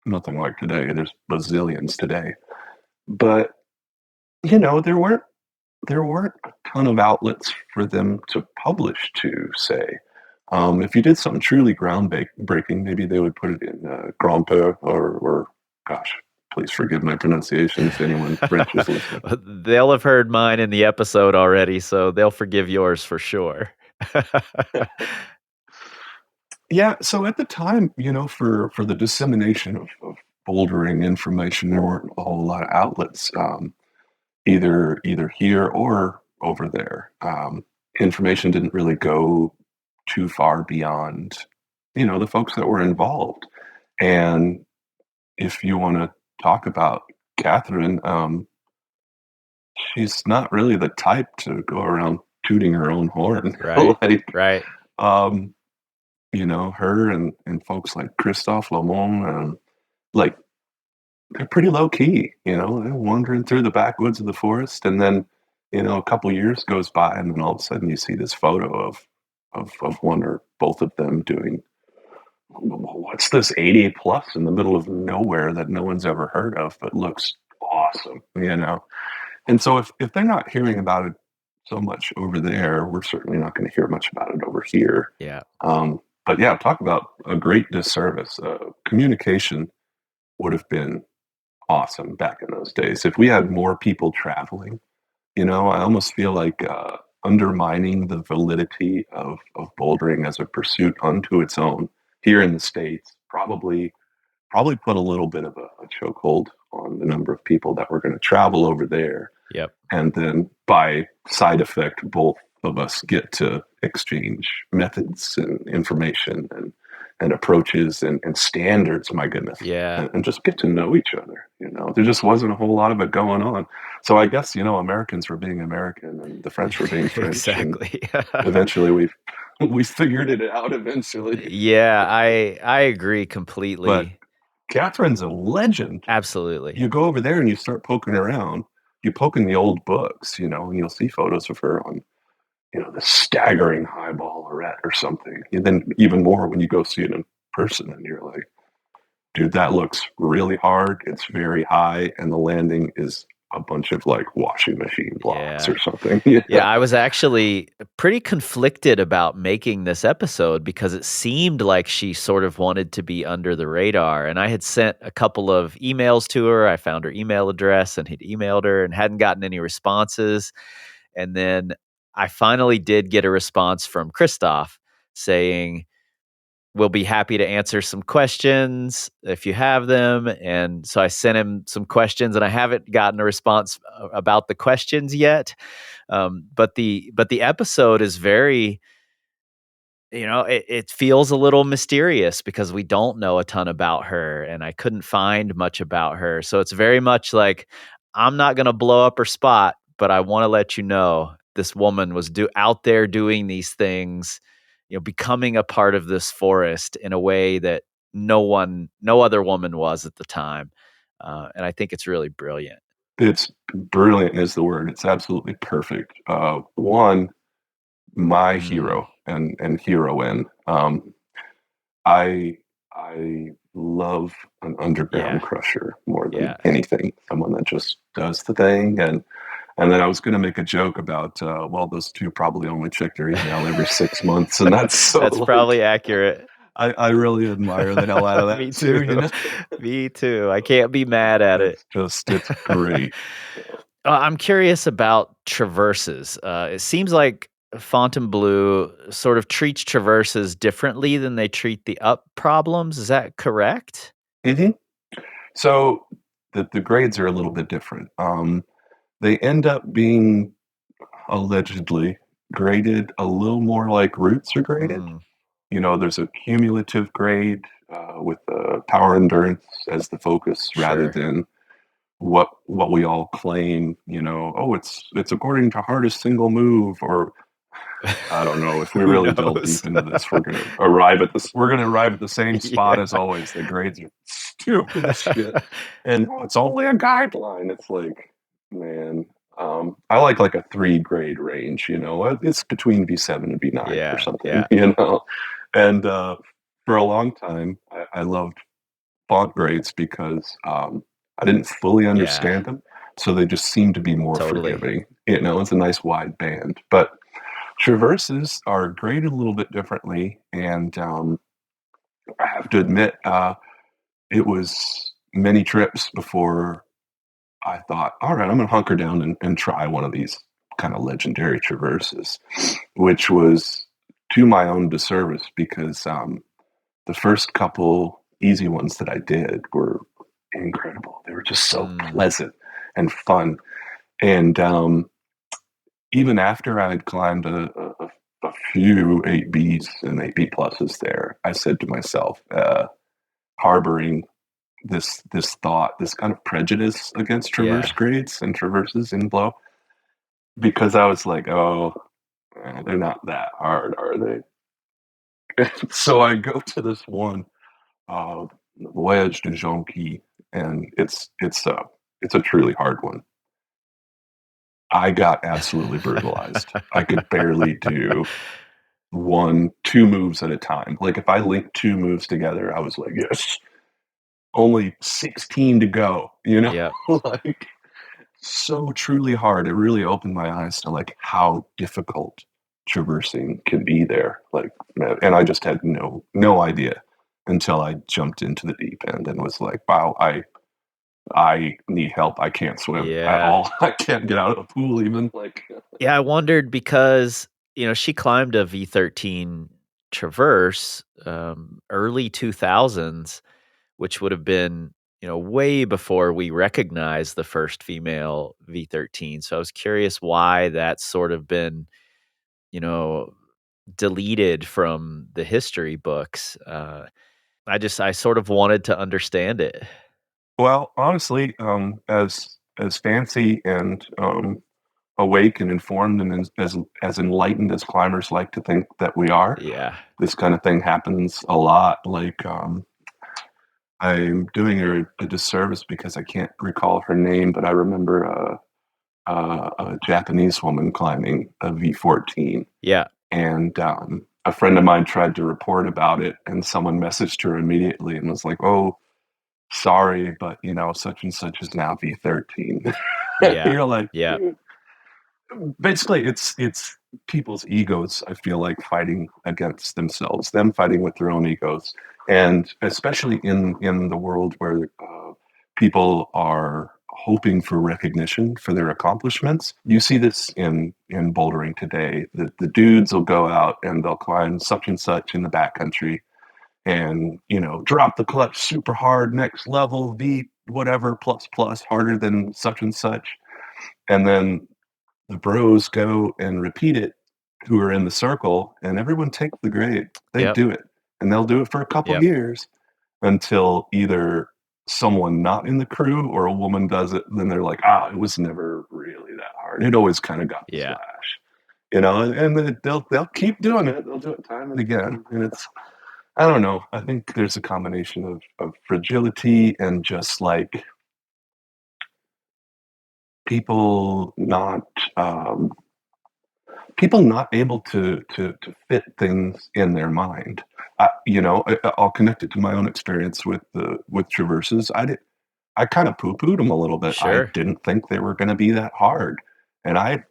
nothing like today. There's bazillions today. But, there weren't a ton of outlets for them to publish to, say. If you did something truly groundbreaking, maybe they would put it in Grand Peu or, gosh, please forgive my pronunciation if anyone French is listening. They'll have heard mine in the episode already, so they'll forgive yours for sure. Yeah, so at the time, for the dissemination of bouldering information, there weren't a whole lot of outlets, either here or over there. Information didn't really go too far beyond, the folks that were involved. And if you want to talk about Catherine, she's not really the type to go around tooting her own horn. Right. Like, Right. um, her and folks like Christophe Lamont, like, they're pretty low key, they're wandering through the backwoods of the forest. And then, a couple years goes by, and then all of a sudden you see this photo of one or both of them doing, what's this 80 plus in the middle of nowhere that no one's ever heard of, but looks awesome. And so if they're not hearing about it so much over there, we're certainly not going to hear much about it over here. Yeah. But yeah, talk about a great disservice. Communication would have been awesome back in those days. If we had more people traveling, I almost feel like undermining the validity of bouldering as a pursuit unto its own here in the States probably put a little bit of a chokehold on the number of people that were going to travel over there. Yep. And then by side effect, both of us get to exchange methods and information and approaches and standards, my goodness. Yeah. And just get to know each other. There just wasn't a whole lot of it going on. So I guess, Americans were being American and the French were being French. Exactly. And eventually we figured it out eventually. Yeah, I agree completely. But Catherine's a legend. Absolutely. You go over there and you start poking around. You poke in the old books, and you'll see photos of her on, the staggering highball Lorette or something. And then even more when you go see it in person and you're like, dude, that looks really hard. It's very high. And the landing is a bunch of like washing machine blocks or something. Yeah, I was actually pretty conflicted about making this episode because it seemed like she sort of wanted to be under the radar. And I had sent a couple of emails to her. I found her email address and had emailed her and hadn't gotten any responses. And then I finally did get a response from Christoph saying, we'll be happy to answer some questions if you have them. And so I sent him some questions, and I haven't gotten a response about the questions yet. But the episode is very, it feels a little mysterious because we don't know a ton about her, and I couldn't find much about her. So it's very much like, I'm not going to blow up her spot, but I want to let you know this woman was out there doing these things, becoming a part of this forest in a way that no other woman was at the time. And I think it's really brilliant. It's brilliant is the word. It's absolutely perfect. One, my hero and heroine. I love an underground crusher more than anything. Someone that just does the thing. And then I was going to make a joke about, those two probably only check their email every 6 months, and that's probably accurate. I really admire the hell out of that. Me too. Me too. I can't be mad at it. It's great. I'm curious about traverses. It seems like Fontainebleau sort of treats traverses differently than they treat the up problems. Is that correct? Mm-hmm. So the grades are a little bit different. They end up being allegedly graded a little more like roots are graded. There's a cumulative grade with power endurance as the focus rather than what we all claim, it's according to hardest single move, or I don't know. If we really delve deep into this, we're going to arrive at the same spot as always. The grades are stupid as shit. And it's only a guideline. It's like, man, I like a 3 grade range, it's between B7 and B9 or something, and for a long time, I loved font grades because I didn't fully understand them. So they just seemed to be more forgiving. It's a nice wide band. But traverses are graded a little bit differently. And I have to admit, it was many trips before I thought, all right, I'm going to hunker down and try one of these kind of legendary traverses, which was to my own disservice because the first couple easy ones that I did were incredible. They were just so Mm, pleasant and fun. And even after I had climbed a few 8Bs and 8B pluses there, I said to myself, harboring this thought, this kind of prejudice against traverse yeah. grades and traverses in Bleau, because I was like, oh, they're not that hard, are they? So I go to this one, Voyage de Jonquille, and it's a truly hard one. I got absolutely brutalized. I could barely do one, two moves at a time. Like if I linked two moves together, I was like, yes, only 16 to go, you know? Yep. Like so truly hard. It really opened my eyes to like how difficult traversing can be there. Like, and I just had no idea until I jumped into the deep end and was like, wow, I need help. I can't swim at Yeah. all. I can't get out of the pool even. Like, Yeah, I wondered because, she climbed a V13 Traverse, early 2000s, which would have been, way before we recognized the first female V13. So I was curious why that's sort of been, you know, deleted from the history books. I sort of wanted to understand it. well, honestly, as fancy and awake and informed and as enlightened as climbers like to think that we are, Yeah. this kind of thing happens a lot. Like I'm doing her a disservice because I can't recall her name, but I remember a Japanese woman climbing a V14, Yeah. and a friend of mine tried to report about it, and someone messaged her immediately and was like, "Oh, sorry, but such and such is now V13." Yeah. You're like, Yeah. basically, it's people's egos. I feel like fighting against themselves, them fighting with their own egos, and especially in the world where people are hoping for recognition for their accomplishments. You see this in bouldering today. The dudes will go out and they'll climb such and such in the backcountry, and drop the clutch super hard, next level, V whatever plus plus harder than such and such, and then the bros go and repeat it who are in the circle, and everyone takes the grade. They Yep. do it, and they'll do it for a couple Yep. years until either someone not in the crew or a woman does it. Then they're like, ah, it was never really that hard. It always kind of got the Yeah. slash, and then they'll keep doing it. They'll do it time and again, and it's I don't know. I think there's a combination of fragility and just like people not um, people not able to fit things in their mind. I'll connect it to my own experience with traverses. I kind of poo pooed them a little bit. I Sure. didn't think they were going to be that hard, and I'd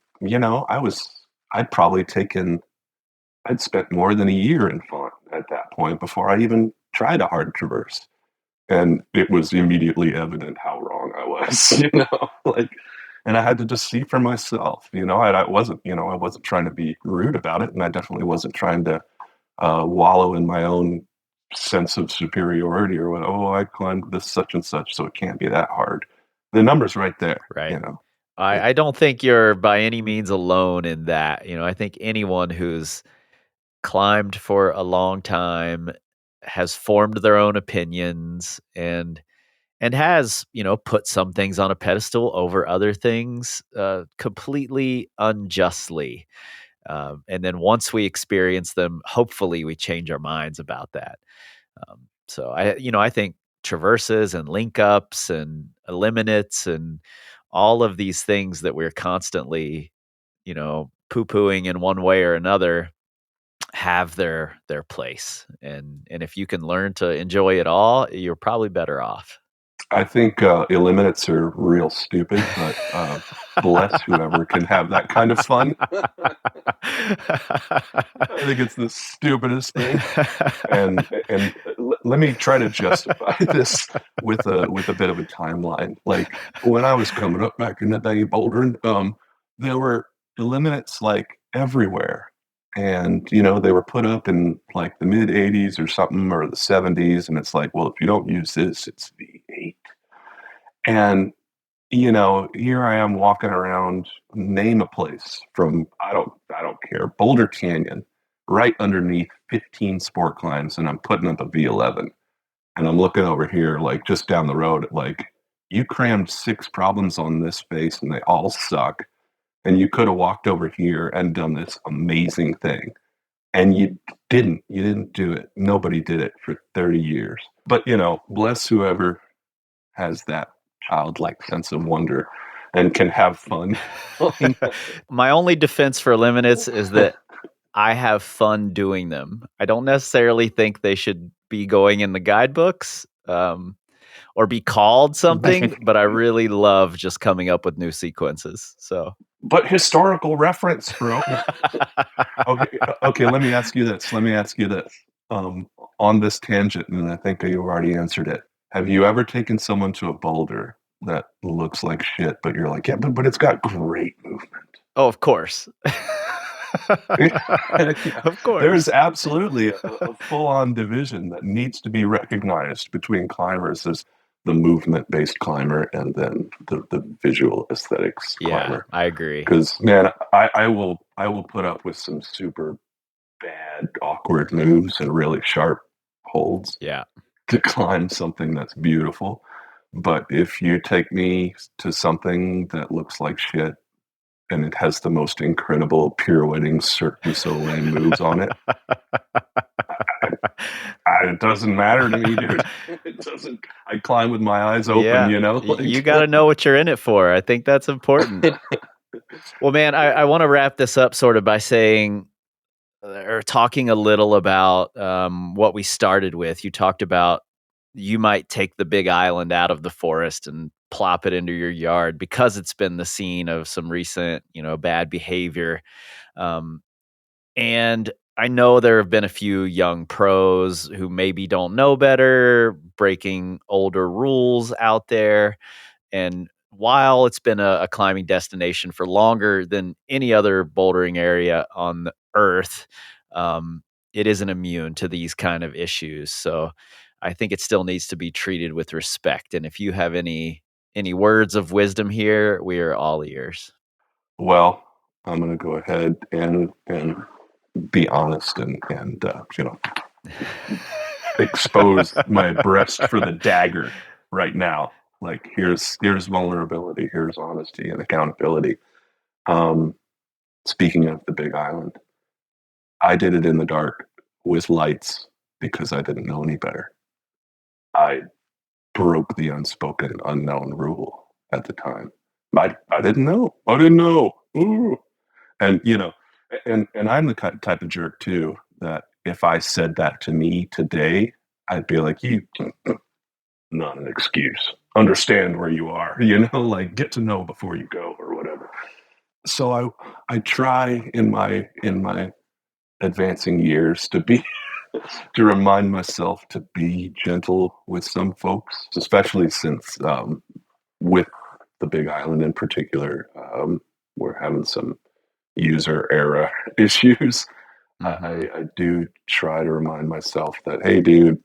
probably taken I'd spent more than a year in font at that point before I even tried a hard traverse, and it was immediately evident how wrong I was. Like, and I had to just see for myself. I wasn't trying to be rude about it, and I definitely wasn't trying to wallow in my own sense of superiority or what. Oh, I climbed this such and such, so it can't be that hard. The number's right there. Right. It, I don't think you're by any means alone in that. I think anyone who's climbed for a long time has formed their own opinions and has, put some things on a pedestal over other things completely unjustly. And then once we experience them, hopefully we change our minds about that. So I think traverses and link ups and eliminates and all of these things that we're constantly, poo pooing in one way or another have their place. And if you can learn to enjoy it all, you're probably better off. I think eliminates are real stupid, but bless whoever can have that kind of fun. I think it's the stupidest thing. And let me try to justify this with a bit of a timeline. Like when I was coming up back in the day bouldering, there were eliminates like everywhere, and they were put up in like the mid '80s or something or the '70s, and it's like, well, if you don't use this, it's V8. And, here I am walking around, name a place from, I don't care, Boulder Canyon, right underneath 15 sport climbs, and I'm putting up a V11. And I'm looking over here, like just down the road, at like, you crammed 6 problems on this space and they all suck. And you could have walked over here and done this amazing thing. And you didn't. You didn't do it. Nobody did it for 30 years. But, bless whoever has that childlike sense of wonder and can have fun. My only defense for limits is that I have fun doing them. I don't necessarily think they should be going in the guidebooks, or be called something, but I really love just coming up with new sequences. So, but historical reference, bro. Okay. Let me ask you this. On this tangent, and I think you already answered it. Have you ever taken someone to a boulder that looks like shit, but you're like, yeah, but it's got great movement? Oh, of course. Of course. There's absolutely a full-on division that needs to be recognized between climbers as the movement-based climber and then the visual aesthetics climber. Yeah, I agree. Because, man, I will put up with some super bad, awkward moves and really sharp holds to climb something that's beautiful. But if you take me to something that looks like shit and it has the most incredible pirouetting Cirque du Soleil moves on it, it doesn't matter to me, dude. It doesn't. I climb with my eyes open, You got to know what you're in it for. I think that's important. Well, man, I want to wrap this up sort of by saying, or talking a little about what we started with. You talked about you might take the big island out of the forest and plop it into your yard because it's been the scene of some recent, bad behavior. And I know there have been a few young pros who maybe don't know better, breaking older rules out there. And while it's been a climbing destination for longer than any other bouldering area on the earth, it isn't immune to these kind of issues. So I think it still needs to be treated with respect. And if you have any words of wisdom here, we are all ears. Well, I'm going to go ahead and be honest and expose my breast for the dagger right now. Like, here's vulnerability, here's honesty and accountability. Speaking of the Big Island, I did it in the dark with lights because I didn't know any better. I broke the unspoken unknown rule at the time. I didn't know. Ooh. And and I'm the type of jerk too that if I said that to me today, I'd be like, you, not an excuse. Understand where you are, like get to know before you go or whatever. So I try in my advancing years to remind myself to be gentle with some folks, especially since with the Big Island in particular, we're having some user error issues. I do try to remind myself that, hey, dude,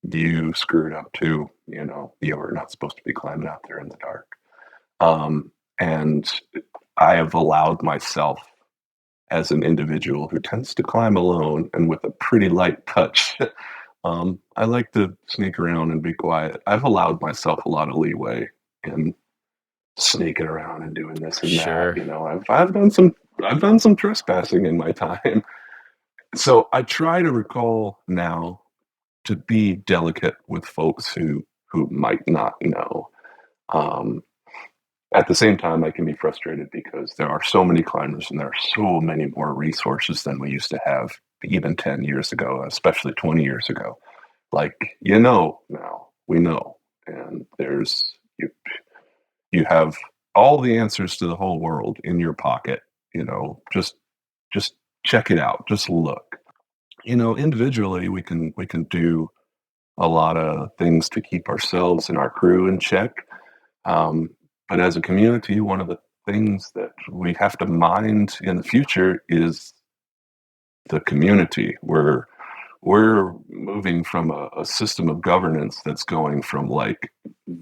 you screwed up too. You were not supposed to be climbing out there in the dark. And I have allowed myself, as an individual who tends to climb alone and with a pretty light touch, I like to sneak around and be quiet. I've allowed myself a lot of leeway in sneaking around and doing this and that. I've done some trespassing in my time. So I try to recall now to be delicate with folks who might not know. At the same time, I can be frustrated because there are so many climbers and there are so many more resources than we used to have even 10 years ago, especially 20 years ago. Like, now we know, and you have all the answers to the whole world in your pocket. Just check it out. Just look. Individually, we can do a lot of things to keep ourselves and our crew in check. But as a community, one of the things that we have to mind in the future is the community. We're moving from a system of governance that's going from like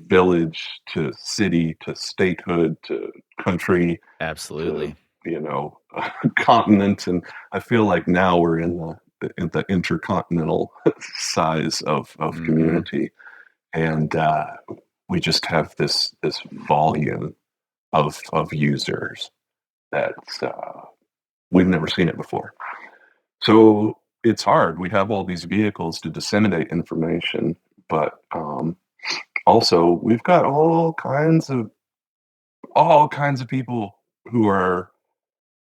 village to city to statehood to country Absolutely. to continent. And I feel like now we're in the intercontinental size of community, and we just have this volume of users that we've never seen it before. So it's hard. We have all these vehicles to disseminate information, but also we've got all kinds of people who are,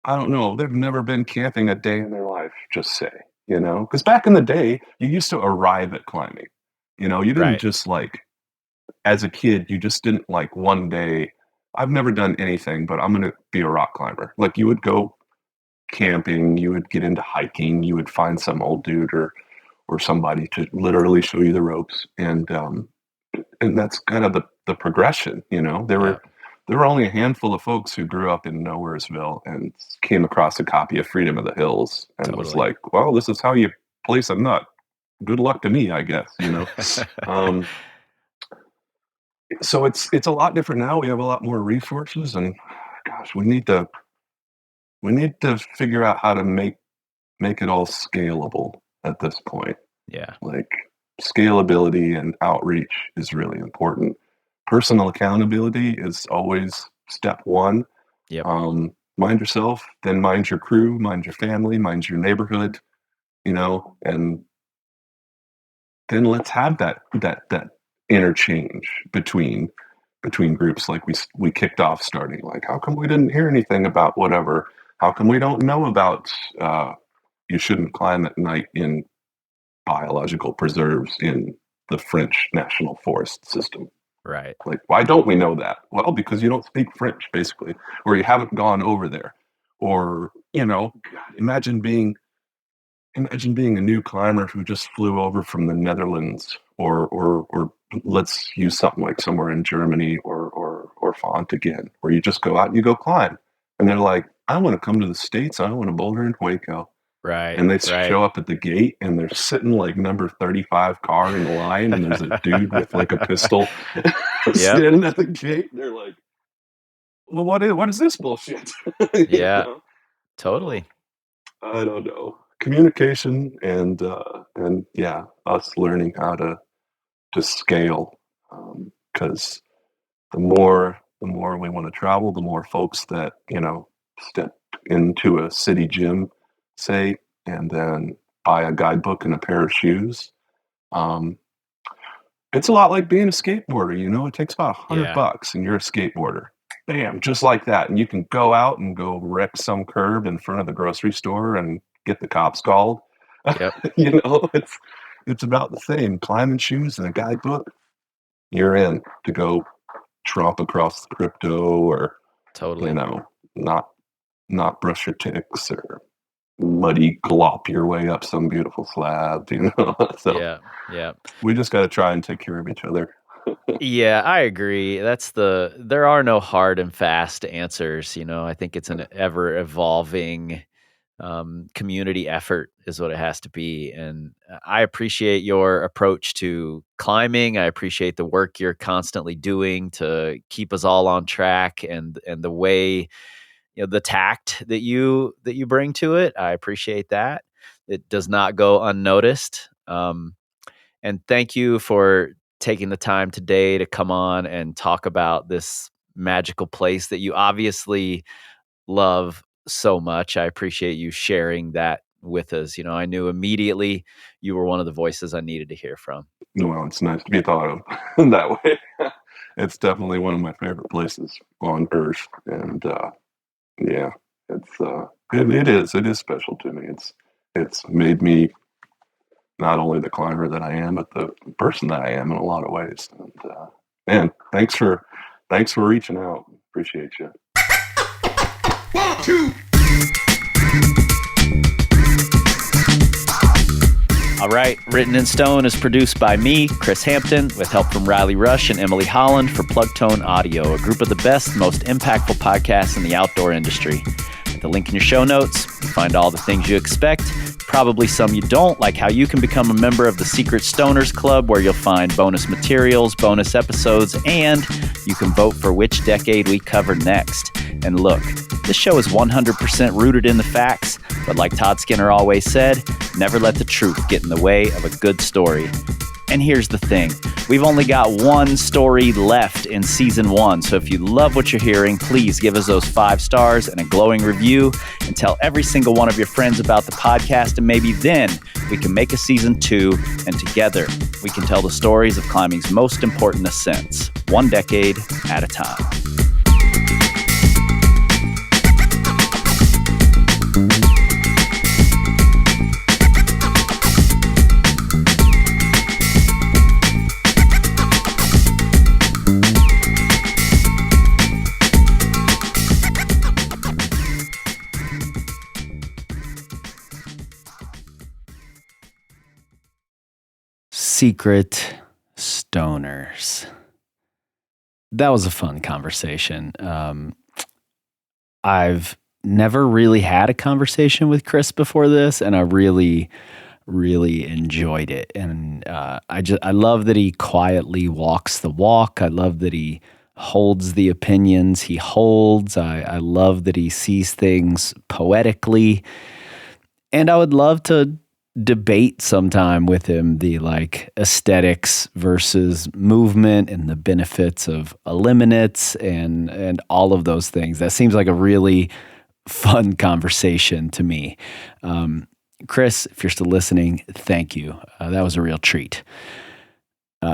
I don't know, they've never been camping a day in their life, just say, because back in the day, you used to arrive at climbing. You didn't Right. just as a kid, you just didn't one day, I've never done anything, but I'm going to be a rock climber. You would go camping, you would get into hiking, you would find some old dude or somebody to literally show you the ropes. And that's kind of the progression, there were only a handful of folks who grew up in Nowheresville and came across a copy of Freedom of the Hills and was like, well, this is how you place a nut. Good luck to me, I guess, So it's a lot different now. We have a lot more resources, and gosh, we need to figure out how to make it all scalable at this point. Yeah. Scalability and outreach is really important. Personal accountability is always step one. Yep. Mind yourself, then mind your crew, mind your family, mind your neighborhood, and then let's have that interchange between groups. We kicked off starting how come we didn't hear anything about whatever? How come we don't know about you shouldn't climb at night in biological preserves in the French National Forest System? Right. Why don't we know that? Well, because you don't speak French, basically, or you haven't gone over there. Or, imagine being a new climber who just flew over from the Netherlands, or let's use something like somewhere in Germany or Font again, where you just go out and you go climb. And they're like, I want to come to the States. I want to boulder in Waco. Right. And they show up at the gate and they're sitting number 35 car in line, and there's a dude with a pistol standing at the gate. And they're like, well, what is this bullshit? Yeah, totally. I don't know. Communication and yeah, us learning how to scale, because the more we want to travel, the more folks that step into a city gym, say, and then buy a guidebook and a pair of shoes. It's a lot like being a skateboarder. It takes about $100 and you're a skateboarder. Bam, just like that, and you can go out and go wreck some curb in front of the grocery store and get the cops called. Yep. It's about the same. Climbing shoes and a guidebook, you're in to go tromp across the crypto, or totally, not brush your ticks, or muddy glop your way up some beautiful slab. So yeah. We just got to try and take care of each other. Yeah, I agree. There are no hard and fast answers. I think it's an ever evolving community effort is what it has to be. And I appreciate your approach to climbing. I appreciate the work you're constantly doing to keep us all on track, and the way, the tact that you bring to it. I appreciate that. It does not go unnoticed. And thank you for taking the time today to come on and talk about this magical place that you obviously love so much. I appreciate you sharing that with us. I knew immediately you were one of the voices I needed to hear from. Well, it's nice to be thought of that way. It's definitely one of my favorite places on earth. And yeah, it is special to me. It's made me not only the climber that I am, but the person that I am in a lot of ways. And man, thanks for reaching out. Appreciate you. 1, 2. All right, Written in Stone is produced by me, Kris Hampton, with help from Riley Rush and Emily Holland for Plugtone Audio, a group of the best, most impactful podcasts in the outdoor industry. At the link in your show notes, you find all the things you expect. probably some you don't, like how you can become a member of the Secret Stoners Club, where you'll find bonus materials, bonus episodes, and you can vote for which decade we cover next. And look, this show is 100% rooted in the facts, but like Todd Skinner always said, never let the truth get in the way of a good story. And here's the thing, we've only got one story left in season 1, so if you love what you're hearing, please give us those 5 stars and a glowing review, and tell every single one of your friends about the podcast, and maybe then we can make a season 2, and together we can tell the stories of climbing's most important ascents, one decade at a time. Secret Stoners. That was a fun conversation. I've never really had a conversation with Kris before this, and I really enjoyed it. And I love that he quietly walks the walk. I love that he holds the opinions he holds. I love that he sees things poetically. And I would love to debate sometime with him the aesthetics versus movement and the benefits of eliminates and all of those things. That seems like a really fun conversation to me. Kris, if you're still listening, thank you. That was a real treat.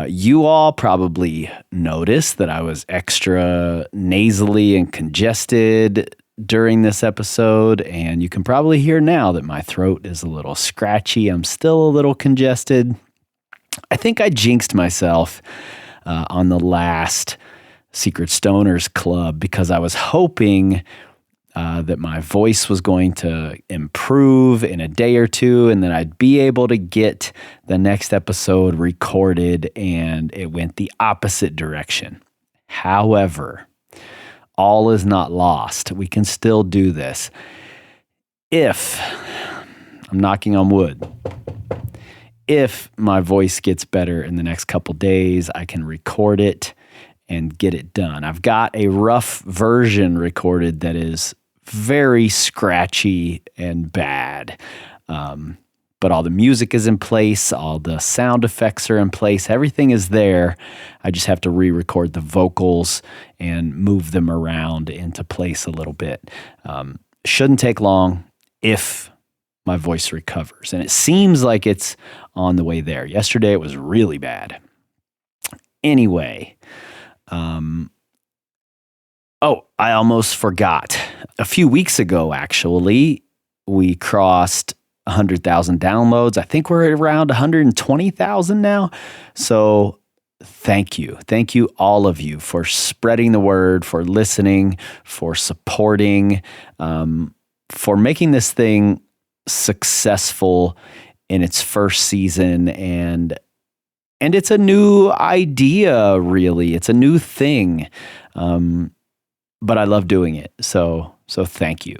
You all probably noticed that I was extra nasally and congested during this episode, and you can probably hear now that my throat is a little scratchy. I'm still a little congested. I think I jinxed myself on the last Secret Stoners Club because I was hoping that my voice was going to improve in a day or two, and then I'd be able to get the next episode recorded, and it went the opposite direction. However, all is not lost. We can still do this. If, I'm knocking on wood, if my voice gets better in the next couple days, I can record it and get it done. I've got a rough version recorded that is very scratchy and bad. But all the music is in place, all the sound effects are in place, everything is there. I just have to re-record the vocals and move them around into place a little bit. Shouldn't take long if my voice recovers. And it seems like it's on the way there. Yesterday it was really bad. Anyway, I almost forgot. A few weeks ago, actually, we crossed 100,000 downloads. I think we're at around 120,000 now. So thank you. Thank you, all of you, for spreading the word, for listening, for supporting, for making this thing successful in its first season. And it's a new idea, really. It's a new thing. But I love doing it. So thank you.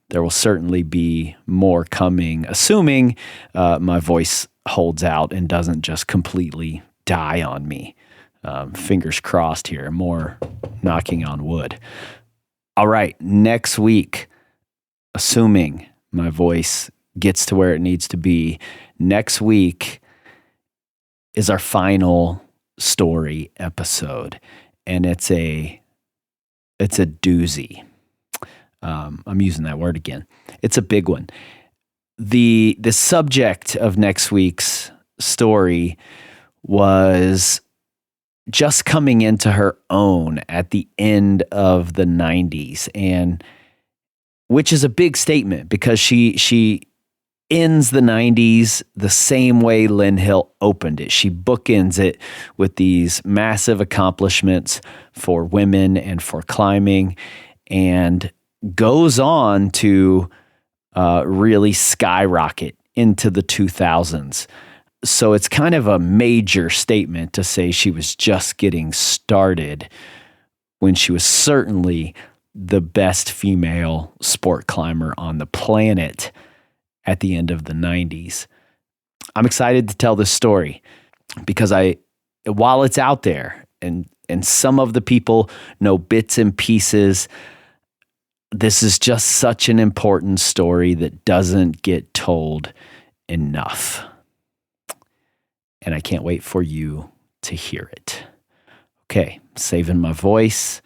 There will certainly be more coming, assuming my voice holds out and doesn't just completely die on me. Fingers crossed here, more knocking on wood. All right, next week, assuming my voice gets to where it needs to be, next week is our final story episode. And it's a doozy. I'm using that word again. It's a big one. The subject of next week's story was just coming into her own at the end of the 90s, and which is a big statement because she ends the 90s the same way Lynn Hill opened it. She bookends it with these massive accomplishments for women and for climbing, and goes on to really skyrocket into the 2000s. So it's kind of a major statement to say she was just getting started when she was certainly the best female sport climber on the planet at the end of the 90s. I'm excited to tell this story because while it's out there and some of the people know bits and pieces, this is just such an important story that doesn't get told enough. And I can't wait for you to hear it. Okay, saving my voice.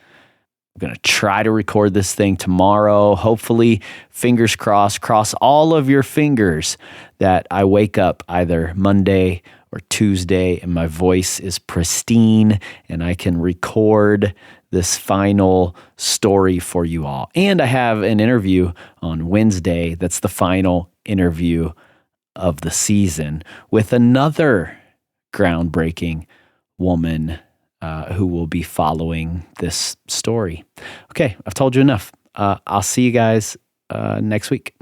I'm going to try to record this thing tomorrow. Hopefully, fingers crossed, cross all of your fingers that I wake up either Monday or Tuesday and my voice is pristine and I can record this final story for you all. And I have an interview on Wednesday. That's the final interview of the season with another groundbreaking woman who will be following this story. Okay, I've told you enough. I'll see you guys next week.